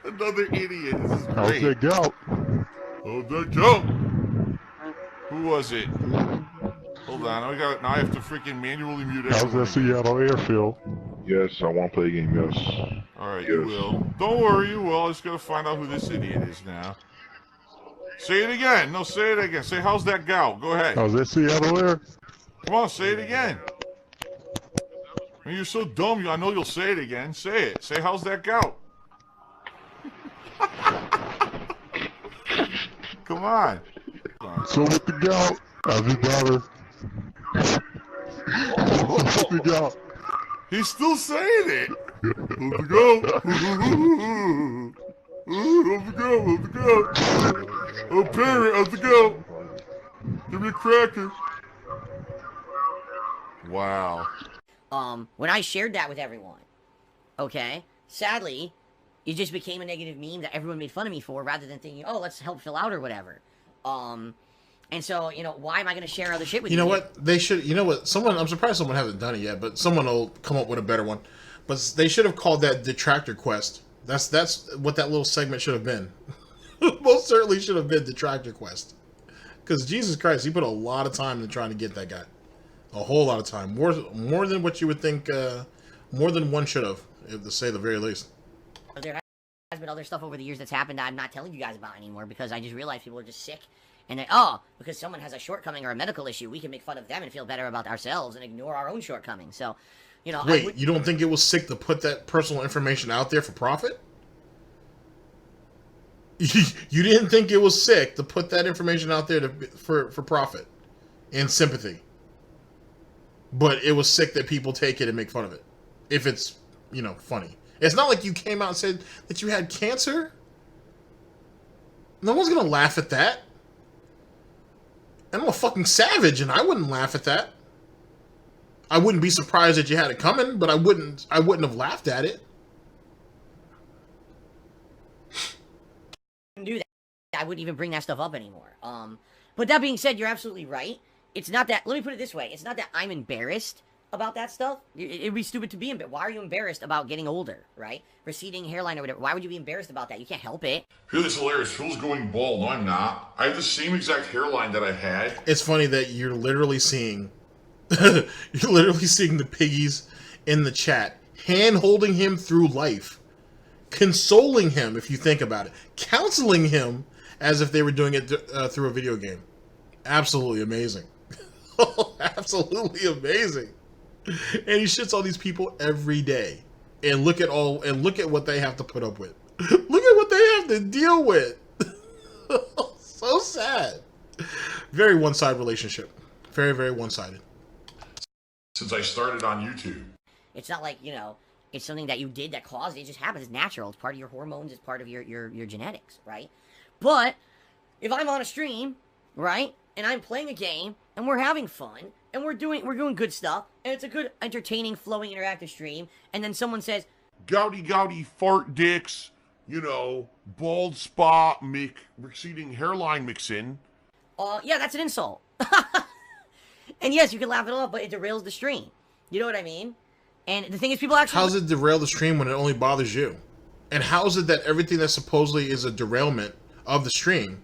Another idiot. This is great. How's that gout? How's that gout? Who was it? Hold on, now I have to freaking manually mute How's everyone. that Seattle Air, Phil? Yes, I want to play a game, yes. Alright, you will. Don't worry, you will. I just gotta find out who this idiot is now. Say it again. No, say it again. Say, how's that gout? Go ahead. How's that Seattle Air? Come on, say it again. I mean, you're so dumb, I know you'll say it again. Say it. Say, how's that gout? Come on. So with the gout, how's your daughter? How's the gout? He's still saying it. How's the gout? How's the gout? How's the gout? Oh, parent, how's the gout? Give me a cracker. Wow. When I shared that with everyone, okay, sadly, it just became a negative meme that everyone made fun of me for rather than thinking, oh, let's help Phil out or whatever. And so, you know, why am I going to share other shit with you? You know what? They should. You know what? Someone. I'm surprised someone hasn't done it yet, but someone will come up with a better one. But they should have called that Detractor Quest. That's what that little segment should have been. Most certainly should have been Detractor Quest. Because Jesus Christ, he put a lot of time into trying to get that guy. A whole lot of time, more than what you would think. More than one should have, to say the very least. There has been other stuff over the years that's happened that I'm not telling you guys about anymore because I just realized people are just sick. And they, because someone has a shortcoming or a medical issue, we can make fun of them and feel better about ourselves and ignore our own shortcomings. So, you know, wait, you don't think it was sick to put that personal information out there for profit? You didn't think it was sick to put that information out there for profit and sympathy, but it was sick that people take it and make fun of it. If it's, you know, funny. It's not like you came out and said that you had cancer. No one's gonna laugh at that. And I'm a fucking savage, and I wouldn't laugh at that. I wouldn't be surprised that you had it coming, but I wouldn't have laughed at it. Do that. I wouldn't even bring that stuff up anymore. But that being said, you're absolutely right. It's not that. Let me put it this way: it's not that I'm embarrassed about that stuff. It'd be stupid to be embarrassed. Why are you embarrassed about getting older, right? Receding hairline or whatever. Why would you be embarrassed about that? You can't help it. Phil, it's hilarious. Phil's going bald. No, I'm not. I have the same exact hairline that I had. It's funny that you're literally seeing, the piggies in the chat, hand-holding him through life, consoling him, if you think about it, counseling him as if they were doing it through a video game. Absolutely amazing. Absolutely amazing. And he shits on these people every day. And look at what they have to put up with. Look at what they have to deal with. So sad. Very one-sided relationship. Very, very one-sided. Since I started on YouTube. It's not like, you know, it's something that you did that caused it. It just happens. It's natural. It's part of your hormones. It's part of your genetics, right? But if I'm on a stream, right, and I'm playing a game, and we're having fun, and we're doing good stuff, and it's a good, entertaining, flowing, interactive stream, and then someone says, Gouty fart dicks, you know, bald spot, receding hairline mix-in. Yeah, that's an insult. And yes, you can laugh it off, but it derails the stream. You know what I mean? And the thing is, people actually... How's it derail the stream when it only bothers you? And how is it that everything that supposedly is a derailment of the stream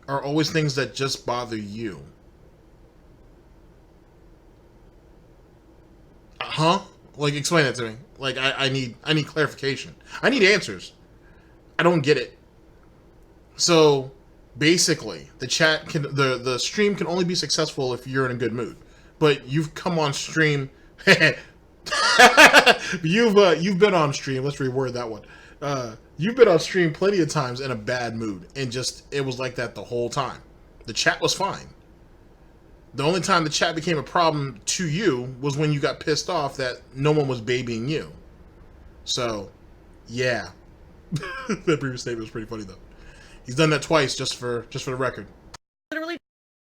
are always things that just bother you? Huh? Like, explain that to me. Like, I need clarification. I need answers. I don't get it. So, basically, the stream can only be successful if you're in a good mood. But you've come on stream... you've been on stream. Let's reword that one. You've been on stream plenty of times in a bad mood, and it was like that the whole time. The chat was fine. The only time the chat became a problem to you was when you got pissed off that no one was babying you. So, yeah, that previous statement was pretty funny though. He's done that twice just for the record. Literally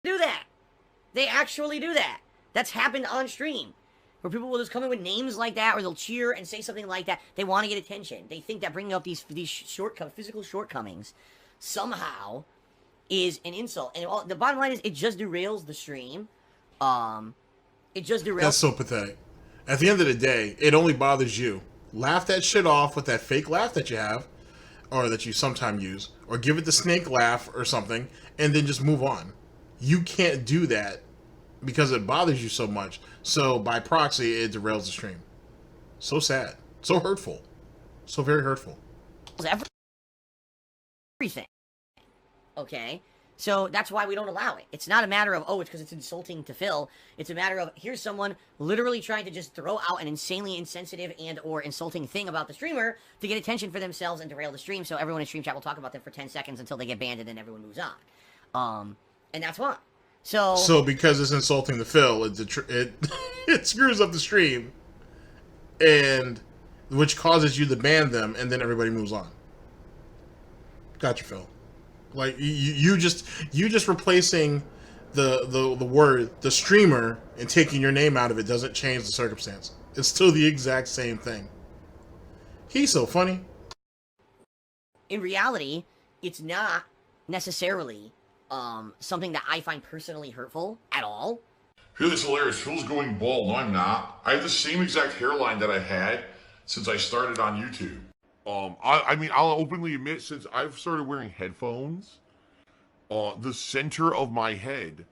do that. They actually do that. That's happened on stream. Where people will just come in with names like that, or they'll cheer and say something like that. They want to get attention. They think that bringing up these physical shortcomings somehow is an insult. And the bottom line is, it just derails the stream. It just derails... That's so pathetic. At the end of the day, it only bothers you. Laugh that shit off with that fake laugh that you have, or that you sometimes use, or give it the snake laugh or something, and then just move on. You can't do that because it bothers you so much. So by proxy, it derails the stream. So sad. So hurtful. So very hurtful. Everything. Okay? So that's why we don't allow it. It's not a matter of, it's because it's insulting to Phil. It's a matter of, here's someone literally trying to just throw out an insanely insensitive and or insulting thing about the streamer to get attention for themselves and derail the stream, so everyone in stream chat will talk about them for 10 seconds until they get banned, and then everyone moves on. And that's why. So because it's insulting to Phil, it screws up the stream, and which causes you to ban them, and then everybody moves on. Gotcha, Phil. Like you just replacing the streamer and taking your name out of it doesn't change the circumstance. It's still the exact same thing. He's so funny. In reality, it's not necessarily something that I find personally hurtful at all. Phil, it's hilarious. Phil's going bald. No, I'm not. I have the same exact hairline that I've had since I started on YouTube. I mean, I'll openly admit, since I've started wearing headphones, the center of my head,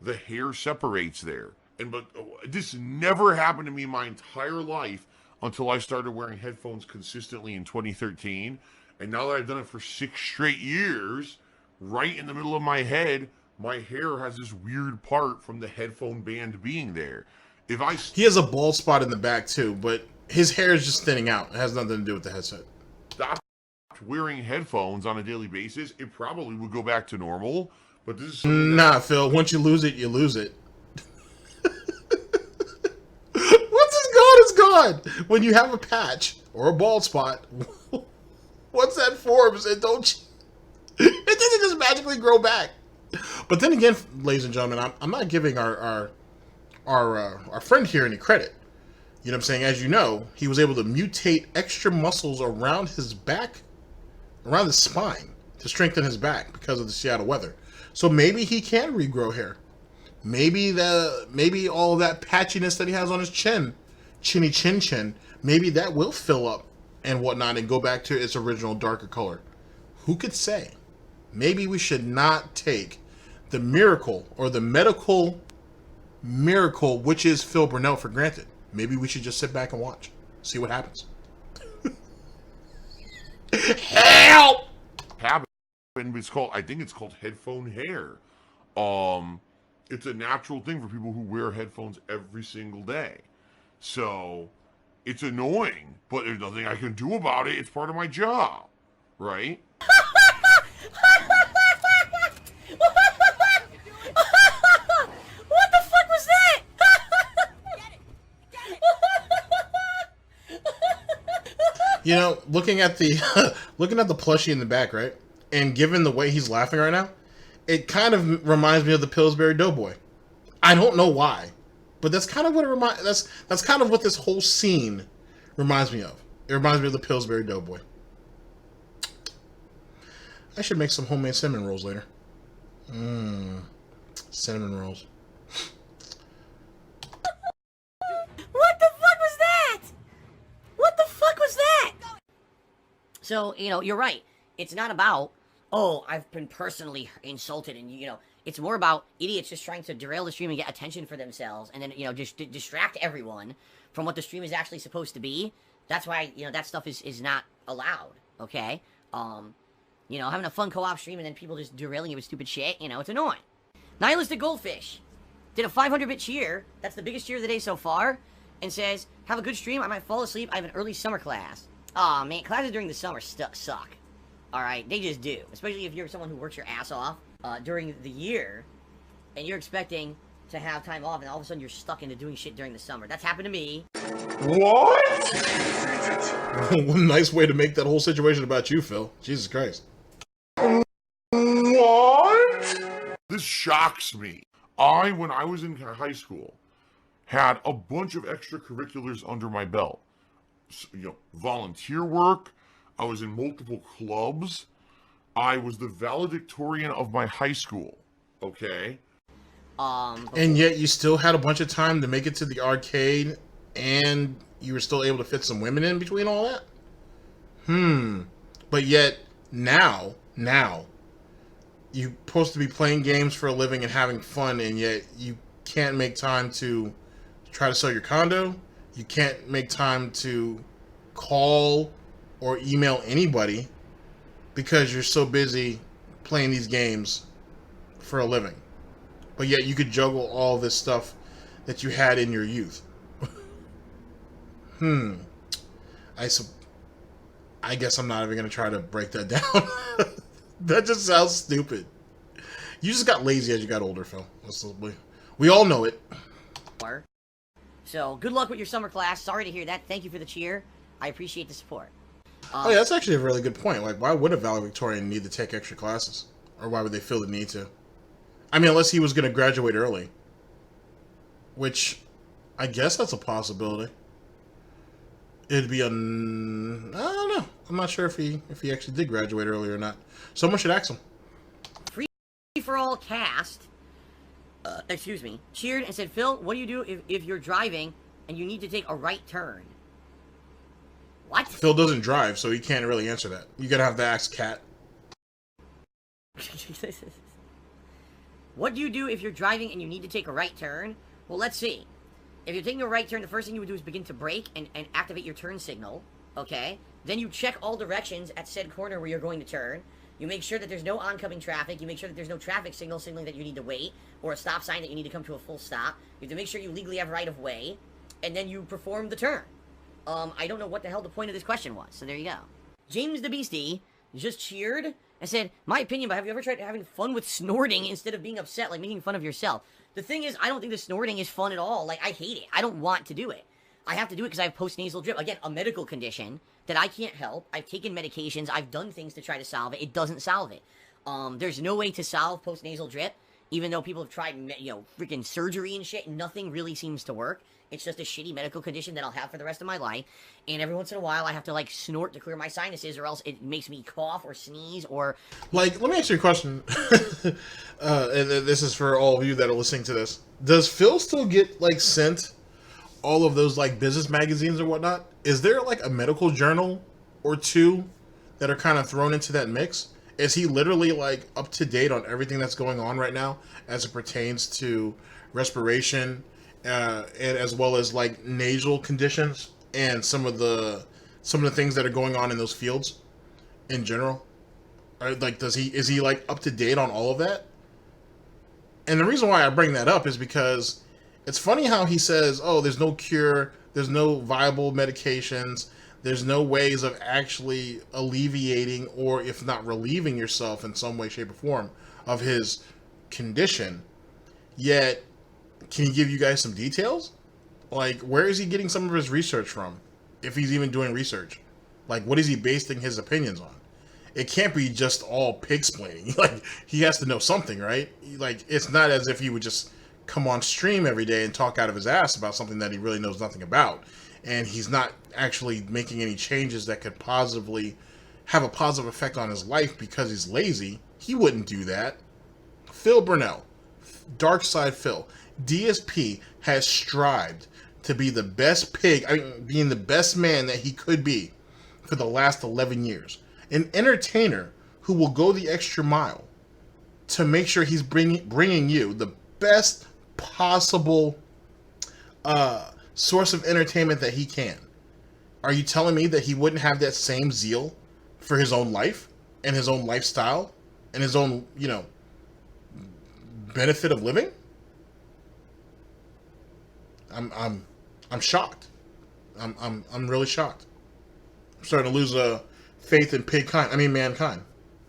the hair separates there. But this never happened to me my entire life until I started wearing headphones consistently in 2013. And now that I've done it for 6 straight years, right in the middle of my head, my hair has this weird part from the headphone band being there. He has a bald spot in the back too, but his hair is just thinning out. It has nothing to do with the headset. Stopped wearing headphones on a daily basis, it probably would go back to normal. But this is nah, Phil. Once you lose it, you lose it. Once it's gone, it's gone. When you have a patch or a bald spot, once that forms, it doesn't just magically grow back. But then again, ladies and gentlemen, I'm not giving our friend here any credit. You know what I'm saying? As you know, he was able to mutate extra muscles around his back, around his spine, to strengthen his back because of the Seattle weather. So maybe he can regrow hair. Maybe all of that patchiness that he has on his chinny chin, maybe that will fill up and whatnot and go back to its original darker color. Who could say? Maybe we should not take the miracle or the medical miracle, which is Phil Burnell, for granted. Maybe we should just sit back and watch. See what happens. Help! It's called, I think it's called headphone hair. It's a natural thing for people who wear headphones every single day. So it's annoying, but there's nothing I can do about it. It's part of my job, right? What the fuck was that? You know, looking at the plushie in the back, right? And given the way he's laughing right now, it kind of reminds me of the Pillsbury Doughboy. I don't know why, but that's kind of what it that's kind of what this whole scene reminds me of. It reminds me of the Pillsbury Doughboy. I should make some homemade cinnamon rolls later. Cinnamon rolls. What the fuck was that? What the fuck was that? So, you know, you're right. It's not about, oh, I've been personally insulted, and, you know, it's more about idiots just trying to derail the stream and get attention for themselves, and then, you know, just distract everyone from what the stream is actually supposed to be. That's why, you know, that stuff is not allowed, okay? You know, having a fun co-op stream and then people just derailing it with stupid shit, you know, it's annoying. Nihilistic Goldfish did a 500-bit cheer, that's the biggest cheer of the day so far, and says, have a good stream, I might fall asleep, I have an early summer class. Aw, man, classes during the summer suck. Alright, they just do. Especially if you're someone who works your ass off during the year, and you're expecting to have time off, and all of a sudden you're stuck into doing shit during the summer. That's happened to me. What? Nice way to make that whole situation about you, Phil. Jesus Christ. What? This shocks me. When I was in high school, had a bunch of extracurriculars under my belt. So, you know, volunteer work. I was in multiple clubs. I was the valedictorian of my high school. Okay? And yet you still had a bunch of time to make it to the arcade, and you were still able to fit some women in between all that? But yet, now, you're supposed to be playing games for a living and having fun, and yet you can't make time to try to sell your condo. You can't make time to call or email anybody because you're so busy playing these games for a living. But yet you could juggle all this stuff that you had in your youth. I guess I'm not even going to try to break that down. That just sounds stupid. You just got lazy as you got older, Phil. We all know it. So, good luck with your summer class. Sorry to hear that. Thank you for the cheer. I appreciate the support. Oh, yeah, that's actually a really good point. Like, why would a valedictorian need to take extra classes? Or why would they feel the need to? I mean, unless he was going to graduate early. Which, I guess that's a possibility. It'd be I don't know. I'm not sure if he actually did graduate early or not. Someone should ask him. Free for all overall cast, cheered and said, Phil, what do you do if you're driving and you need to take a right turn? What? Phil doesn't drive, so he can't really answer that. You're gonna have to ask Kat. What do you do if you're driving and you need to take a right turn? Well, let's see. If you're taking a right turn, the first thing you would do is begin to brake and activate your turn signal, okay? Then you check all directions at said corner where you're going to turn. You make sure that there's no oncoming traffic. You make sure that there's no traffic signal signaling that you need to wait, or a stop sign that you need to come to a full stop. You have to make sure you legally have right of way, and then you perform the turn. I don't know what the hell the point of this question was, so there you go. James the Beastie just cheered and said, my opinion, but have you ever tried having fun with snorting instead of being upset, like making fun of yourself? The thing is, I don't think the snorting is fun at all. Like, I hate it. I don't want to do it. I have to do it because I have post-nasal drip. Again, a medical condition that I can't help. I've taken medications. I've done things to try to solve it. It doesn't solve it. There's no way to solve post-nasal drip, even though people have tried, freaking surgery and shit. Nothing really seems to work. It's just a shitty medical condition that I'll have for the rest of my life. And every once in a while, I have to, like, snort to clear my sinuses, or else it makes me cough or sneeze or... Like, let me ask you a question. And this is for all of you that are listening to this. Does Phil still get, like, sent all of those, like, business magazines or whatnot? Is there, like, a medical journal or two that are kind of thrown into that mix? Is he literally, like, up to date on everything that's going on right now as it pertains to respiration, and as well as like nasal conditions and some of the things that are going on in those fields in general? Like, is he like up to date on all of that? And the reason why I bring that up is because it's funny how he says, oh, there's no cure, there's no viable medications, there's no ways of actually alleviating, or if not relieving yourself in some way, shape, or form of his condition. Yet, can he give you guys some details? Like, where is he getting some of his research from? If he's even doing research. Like, what is he basing his opinions on? It can't be just all pig-splaining. Like, he has to know something, right? Like, it's not as if he would just come on stream every day and talk out of his ass about something that he really knows nothing about. And he's not actually making any changes that could positively have a positive effect on his life because he's lazy. He wouldn't do that. Phil Burnell, Dark Side Phil, DSP has strived to be the best being the best man that he could be for the last 11 years. An entertainer who will go the extra mile to make sure he's bringing you the best possible source of entertainment that he can. Are you telling me that he wouldn't have that same zeal for his own life and his own lifestyle and his own, benefit of living? I'm shocked. I'm really shocked. I'm starting to lose faith in mankind.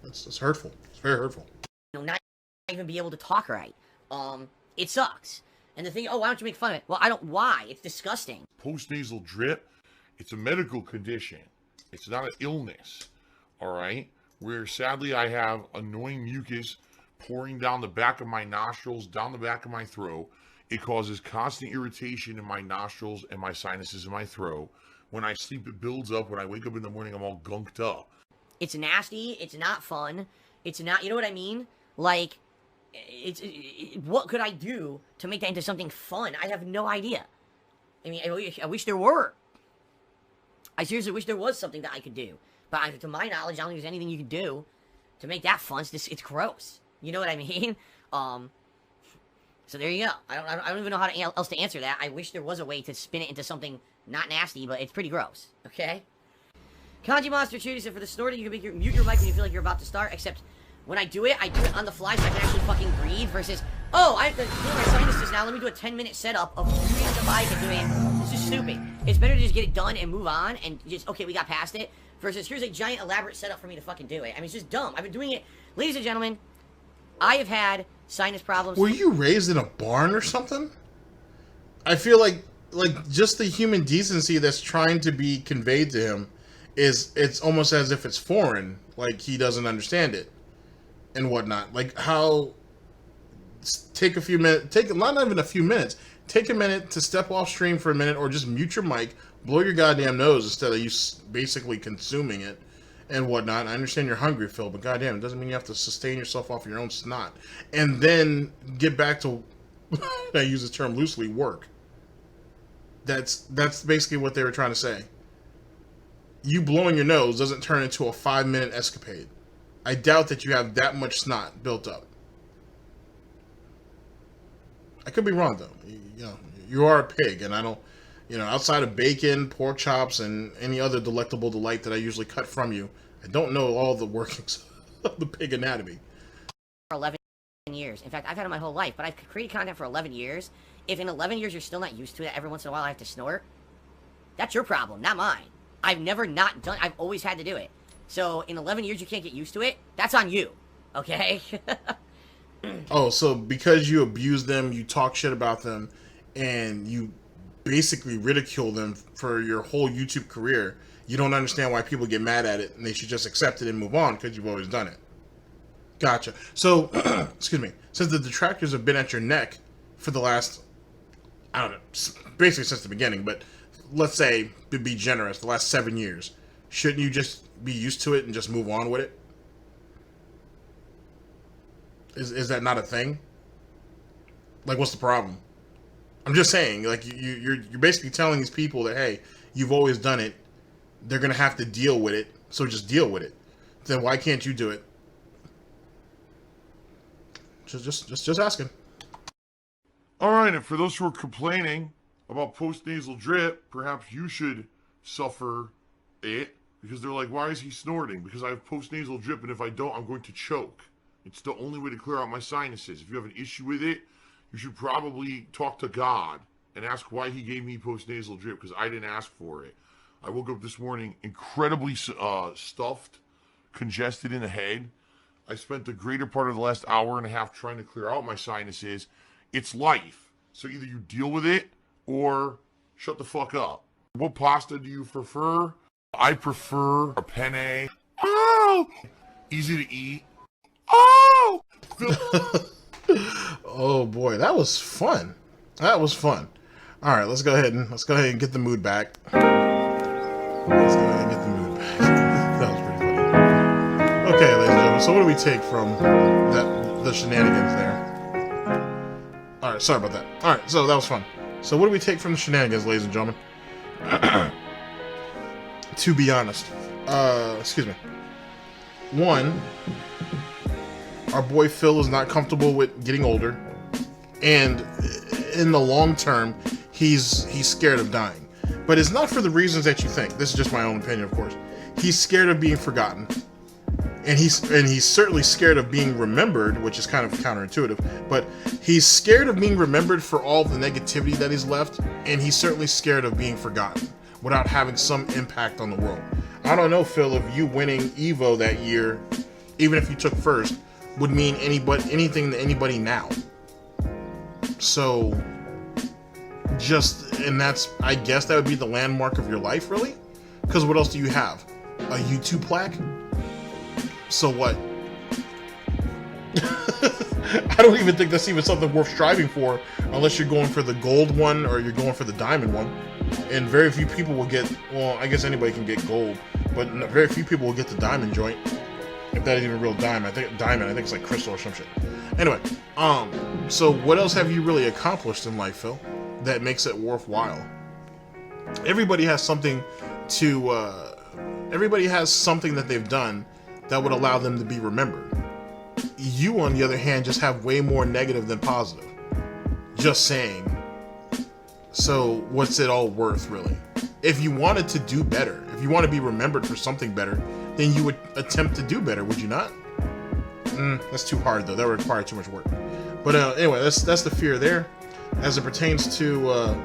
It's hurtful. It's very hurtful. Not even be able to talk right. It sucks. And the thing, why don't you make fun of it? Well, why? It's disgusting. Post-nasal drip, it's a medical condition. It's not an illness, all right? Where sadly I have annoying mucus pouring down the back of my nostrils, down the back of my throat. It causes constant irritation in my nostrils and my sinuses in my throat. When I sleep, it builds up. When I wake up in the morning, I'm all gunked up. It's nasty. It's not fun. It's not, you know what I mean? Like, what could I do to make that into something fun? I have no idea. I mean, I wish there were. I seriously wish there was something that I could do. But to my knowledge, I don't think there's anything you can do to make that fun. It's gross. You know what I mean? So there you go. I don't even know how else to answer that. I wish there was a way to spin it into something not nasty, but it's pretty gross. Okay? Kanji Monster Cheater said, for the snorting, you can mute your mic when you feel like you're about to start, except when I do it on the fly so I can actually fucking breathe, versus, I have to clear my sinuses now, let me do a 10-minute setup of muting the mic and doing, this is stupid. It's better to just get it done and move on, and just, okay, we got past it, versus here's a giant elaborate setup for me to fucking do it. I mean, it's just dumb. I've been doing it. Ladies and gentlemen, I have had sinus problems. Were you raised in a barn or something? I feel like just the human decency that's trying to be conveyed to him it's almost as if it's foreign, like he doesn't understand it and whatnot. Like, how take a few minutes, not even a few minutes, take a minute to step off stream for a minute, or just mute your mic, blow your goddamn nose instead of you basically consuming it and whatnot. I understand you're hungry, Phil, but goddamn, it doesn't mean you have to sustain yourself off your own snot and then get back to, I use this term loosely, work. That's basically what they were trying to say. You blowing your nose doesn't turn into a 5-minute escapade. I doubt that you have that much snot built up. I could be wrong though. You know, you are a pig, and I don't. You know, outside of bacon, pork chops, and any other delectable delight that I usually cut from you, I don't know all the workings of the pig anatomy. For 11 years. In fact, I've had it my whole life, but I've created content for 11 years. If in 11 years you're still not used to it, every once in a while I have to snort, that's your problem, not mine. I've never not done, I've always had to do it. So in 11 years you can't get used to it, that's on you, okay? Oh, so because you abuse them, you talk shit about them, and you basically ridicule them for your whole YouTube career, you don't understand why people get mad at it, and they should just accept it and move on because you've always done it. Gotcha. So, excuse me, since the detractors have been at your neck for the last, I don't know, basically since the beginning, but let's say, to be generous, the last 7 years, shouldn't you just be used to it and just move on with it? Is that not a thing? Like, what's the problem? I'm just saying, like, you're basically telling these people that, hey, you've always done it. They're gonna have to deal with it, so just deal with it. Then why can't you do it? Just asking. All right, and for those who are complaining about post-nasal drip, perhaps you should suffer it, because they're like, why is he snorting? Because I have post-nasal drip, and if I don't, I'm going to choke. It's the only way to clear out my sinuses. If you have an issue with it, you should probably talk to God and ask why he gave me post-nasal drip, because I didn't ask for it. I woke up this morning incredibly stuffed, congested in the head. I spent the greater part of the last hour and a half trying to clear out my sinuses. It's life. So either you deal with it or shut the fuck up. What pasta do you prefer? I prefer a penne. Oh! Easy to eat. Oh! Oh boy, that was fun. That was fun. All right, let's go ahead and get the mood back. Let's go ahead and get the mood back. That was pretty funny. Okay, ladies and gentlemen, so what do we take from the shenanigans there? All right, sorry about that. All right, so that was fun. So what do we take from the shenanigans, ladies and gentlemen? To be honest, excuse me. One, our boy Phil is not comfortable with getting older, and in the long term, he's scared of dying. But it's not for the reasons that you think. This is just my own opinion, of course. He's scared of being forgotten, and he's certainly scared of being remembered, which is kind of counterintuitive. But he's scared of being remembered for all the negativity that he's left, and he's certainly scared of being forgotten without having some impact on the world. I don't know, Phil, if you winning Evo that year, even if you took first, would mean anything to anybody now. So, and that's, I guess that would be the landmark of your life, really? Because what else do you have? A YouTube plaque? So what? I don't even think that's even something worth striving for, unless you're going for the gold one or you're going for the diamond one. And very few people will get, well, I guess anybody can get gold, but very few people will get the diamond joint. If that is even real diamond, I think it's like crystal or some shit. Anyway, so what else have you really accomplished in life, Phil, that makes it worthwhile? Everybody has something that they've done that would allow them to be remembered. You, on the other hand, just have way more negative than positive. Just saying. So what's it all worth, really? If you wanted to do better, if you want to be remembered for something better, then you would attempt to do better, would you not? That's too hard, though. That would require too much work. But anyway, that's the fear there. As it pertains to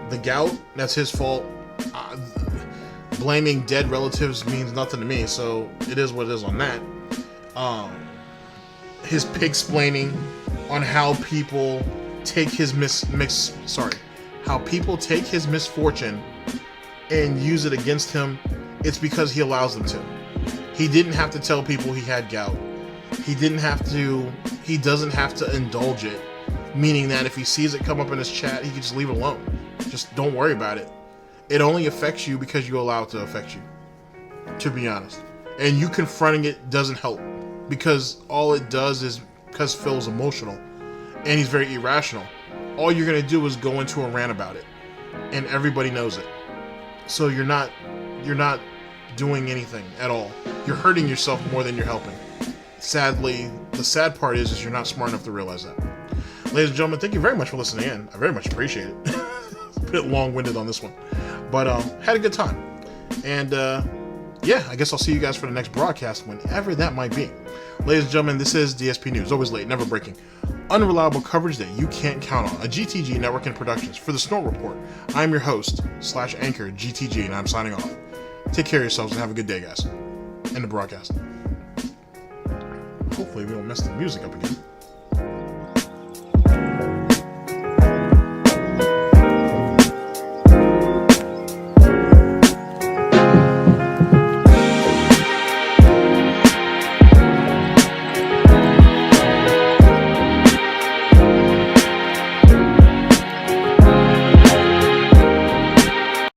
the gout, that's his fault. Blaming dead relatives means nothing to me, so it is what it is on that. His pig-splaining on how people take his how people take his misfortune and use it against him, it's because he allows them to. He didn't have to tell people he had gout. He doesn't have to indulge it, meaning that if he sees it come up in his chat, he can just leave it alone. Just don't worry about it. It only affects you because you allow it to affect you, to be honest. And you confronting it doesn't help, because all it does is, because Phil's emotional and he's very irrational, all you're going to do is go into a rant about it, and everybody knows it. So you're not doing anything at all. You're hurting yourself more than you're helping. Sadly, the sad part is you're not smart enough to realize that. Ladies and gentlemen, thank you very much for listening in. I very much appreciate it. It's a bit long-winded on this one, but had a good time. And yeah, I guess I'll see you guys for the next broadcast, whenever that might be. Ladies and gentlemen, this is DSP News, always late, never breaking. Unreliable coverage that you can't count on. A GTG Network and Productions. For the Snort Report, I'm your host, /anchor, GTG, and I'm signing off. Take care of yourselves and have a good day, guys. End the broadcast. Hopefully we don't mess the music up again.